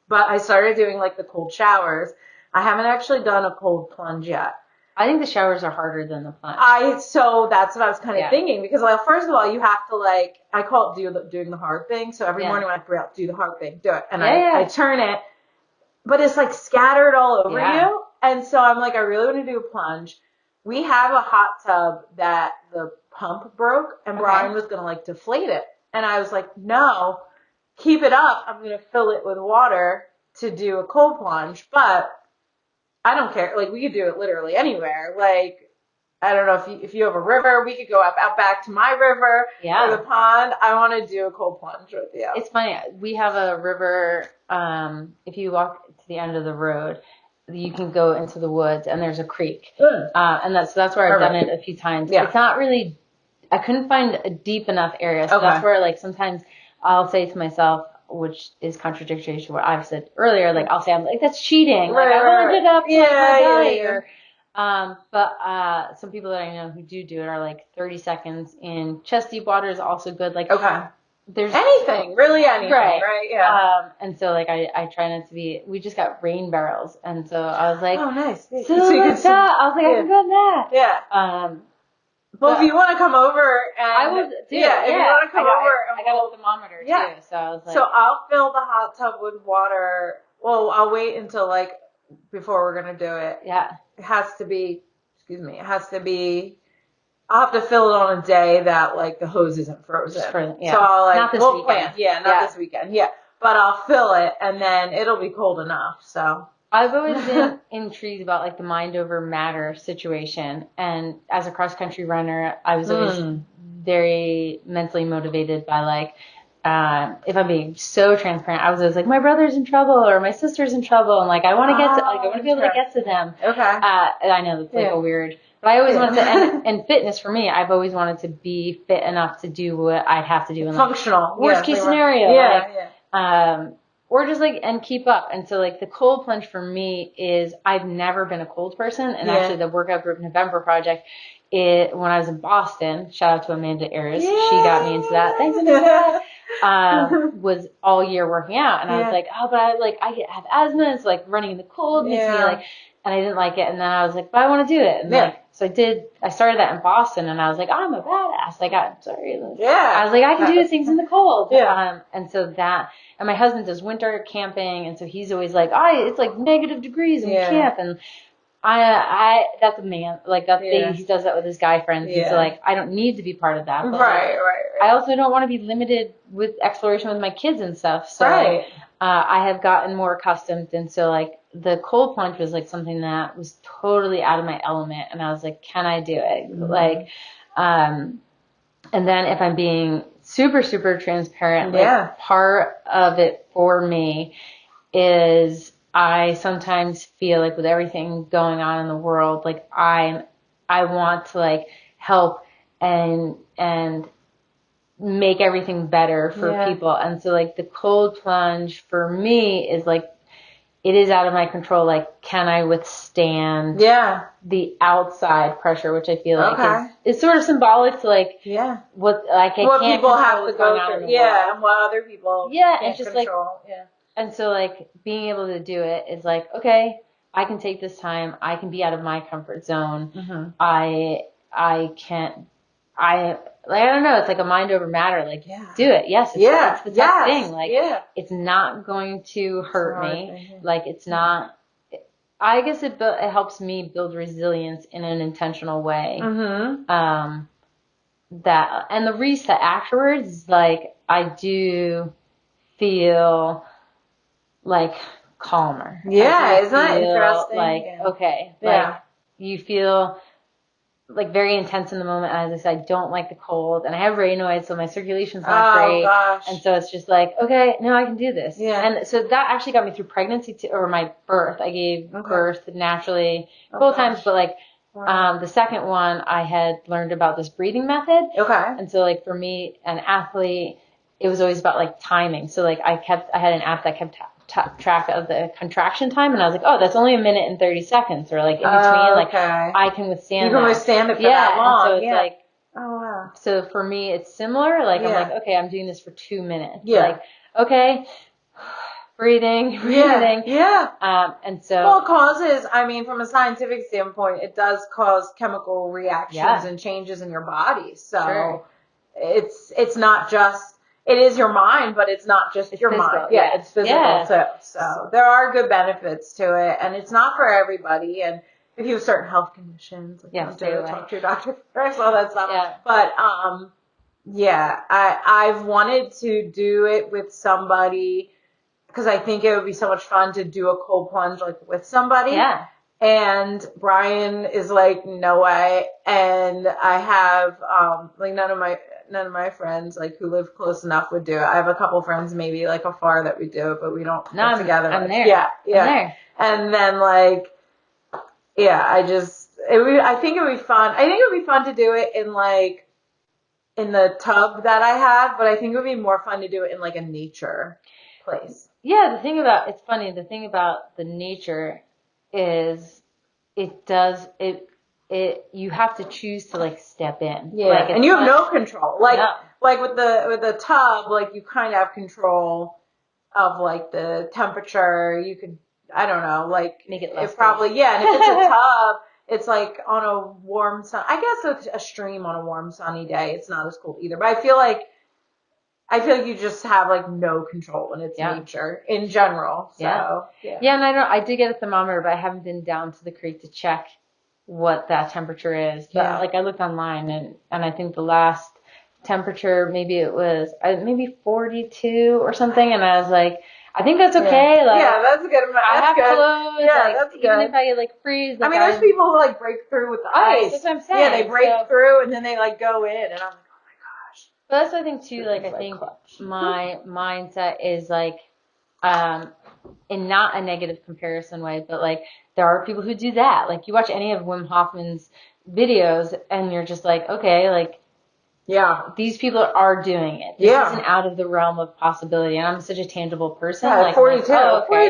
But I started doing like the cold showers. I haven't actually done a cold plunge yet. I think the showers are harder than the plunge. So that's what I was kind of thinking because like first of all you have to like I call it doing the hard thing. So every morning when I do the hard thing, do it, and I turn it, but it's like scattered all over you, and so I'm like I really want to do a plunge. We have a hot tub that the pump broke, and Brian was going to, like, deflate it. And I was like, no, keep it up. I'm going to fill it with water to do a cold plunge. But I don't care. Like, we could do it literally anywhere. Like, I don't know if you have a river, we could go out back to my river or the pond. I want to do a cold plunge with you. It's funny. We have a river. If you walk to the end of the road, you can go into the woods, and there's a creek. And that's where I've done it a few times. Yeah. It's not really. I couldn't find a deep enough area, so that's where like sometimes I'll say to myself, which is contradictory to what I've said earlier. Like I'll say, I'm like, that's cheating. Like I ended up my diet. Or, but some people that I know who do it are like 30 seconds in chest deep water is also good. Like there's anything, really anything, right? Yeah. And so like I try not to be. We just got rain barrels, and so I was like, oh nice. So like that. I was like, I can go in that. Yeah. Well, if you want to come over, and I will do if you want to come over, I got a thermometer too, so I was like, so I'll fill the hot tub with water. Well, I'll wait until like before we're gonna do it. Yeah, it has to be. Excuse me. It has to be. I'll have to fill it on a day that like the hose isn't frozen. Yeah. So I'll like not this weekend. Plan. Not this weekend. Yeah, but I'll fill it, and then it'll be cold enough. So. I've always been intrigued about like the mind over matter situation, and as a cross country runner, I was always very mentally motivated by like, if I'm being so transparent, I was always like, my brother's in trouble or my sister's in trouble, and like I want to get to, like I want to be able to get to them. Okay. And I know that's like a weird, but I always wanted to, and fitness for me, I've always wanted to be fit enough to do what I'd have to do in functional like, worst case scenario. Or just like, and keep up. And so like the cold plunge for me is I've never been a cold person. And actually the Workout Group November project, when I was in Boston, shout out to Amanda Ayers, she got me into that. Thanks, Amanda. Was all year working out. And I was like, oh, but I have asthma. And so like running in the cold makes me like, and I didn't like it. And then I was like, but I want to do it. And like, so I started that in Boston, and I was like, I'm a badass. Like, I was like, I can do things in the cold. And so that, and my husband does winter camping, and so he's always like, it's like negative degrees and we camp. And that's a man, like that thing, he does that with his guy friends. And so like, I don't need to be part of that. But right. I also don't want to be limited with exploration with my kids and stuff. So I have gotten more accustomed. And so like the cold plunge was like something that was totally out of my element. And I was like, can I do it? Like, and then if I'm being super, super transparent, like part of it for me is I sometimes feel like with everything going on in the world, like I want to like help and make everything better for people. And so like the cold plunge for me is like, it is out of my control. Like, can I withstand the outside pressure, which I feel like is sort of symbolic to like what like what can't people have to go through. And what other people can't just control. Like and so like being able to do it is like, okay, I can take this time. I can be out of my comfort zone. I don't know. It's like a mind over matter. Like, do it. Yes. It's the tough thing. Like, it's not going to hurt me. Like, it's not. I guess it helps me build resilience in an intentional way. That and the reset afterwards, like, I do feel like calmer. Isn't that interesting? Like, okay, like you feel like very intense in the moment. As I said, I don't like the cold, and I have Raynaud's, so my circulation's not great. And so it's just like, okay, now I can do this. And so that actually got me through pregnancy or my birth. I gave birth naturally both times, but like the second one, I had learned about this breathing method. And so like for me, an athlete, it was always about like timing. So like I had an app that kept track of the contraction time, and I was like, oh, that's only 1 minute and 30 seconds, or like in between, like I can withstand you can that. Withstand it for that long. And so it's like, oh wow. So for me, it's similar. Like I'm like, okay, I'm doing this for 2 minutes. Like, okay, breathing. And so well, it causes. I mean, from a scientific standpoint, it does cause chemical reactions and changes in your body. So it's not just. It is your mind, but it's not just your mind. It's physical too. So there are good benefits to it, and it's not for everybody. And if you have certain health conditions, like talk to your doctor first, all that stuff. But I've wanted to do it with somebody because I think it would be so much fun to do a cold plunge like with somebody. And Brian is like, no way. And I have, like none of my friends like who live close enough would do it. I have a couple friends maybe like afar that would do it, but we don't No, get together. I'm there. Yeah, yeah. I'm there. And then like, yeah, I think it would be fun. I think it would be fun to do it in like, in the tub that I have, but I think it would be more fun to do it in like a nature place. Yeah, it's funny, the thing about the nature is you have to choose to like step in. Yeah, Like and you have no control. Like, no. like with the tub, like you kind of have control of like the temperature. You could, I don't know, like Make it less probably, yeah. And if it's a tub, it's like on a warm sun. I guess it's a stream on a warm sunny day. It's not as cold either. But I feel like you just have like no control when it's nature in general. So yeah, and I did get a thermometer, but I haven't been down to the creek to check what that temperature is. But like I looked online, and I think the last temperature maybe it was maybe 42 or something, and I was like, I think that's okay. Like, yeah, that's good. I have good. clothes. Yeah, like, that's good. Even if I like freeze. Like, I mean, there's people who like break through with the ice. That's what I'm saying. Yeah, they break through and then they like go in, and I'm like, oh my gosh. But that's the thing too. Like, I think my mindset is like, in not a negative comparison way, but like there are people who do that. Like you watch any of Wim Hofmann's videos, and you're just like, okay, like. Yeah, these people are doing it. This isn't out of the realm of possibility. And I'm such a tangible person. Yeah, like 42. Like, oh, okay.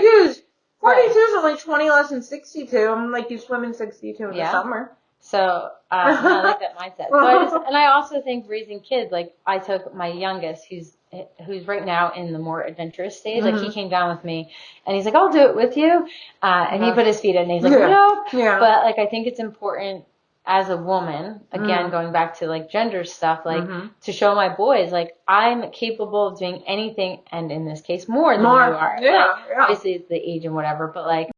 42 is only 20 less than 62. I'm like, you swim in 62 in the summer. So, I like that mindset. So I also think raising kids, like I took my youngest, who's right now in the more adventurous stage. Like he came down with me and he's like, I'll do it with you. And he put his feet in and he's like, no. Yeah. But like, I think it's important as a woman, again, going back to like gender stuff, like to show my boys, like I'm capable of doing anything. And in this case, more than you are. Yeah, like, obviously it's the age and whatever, but like,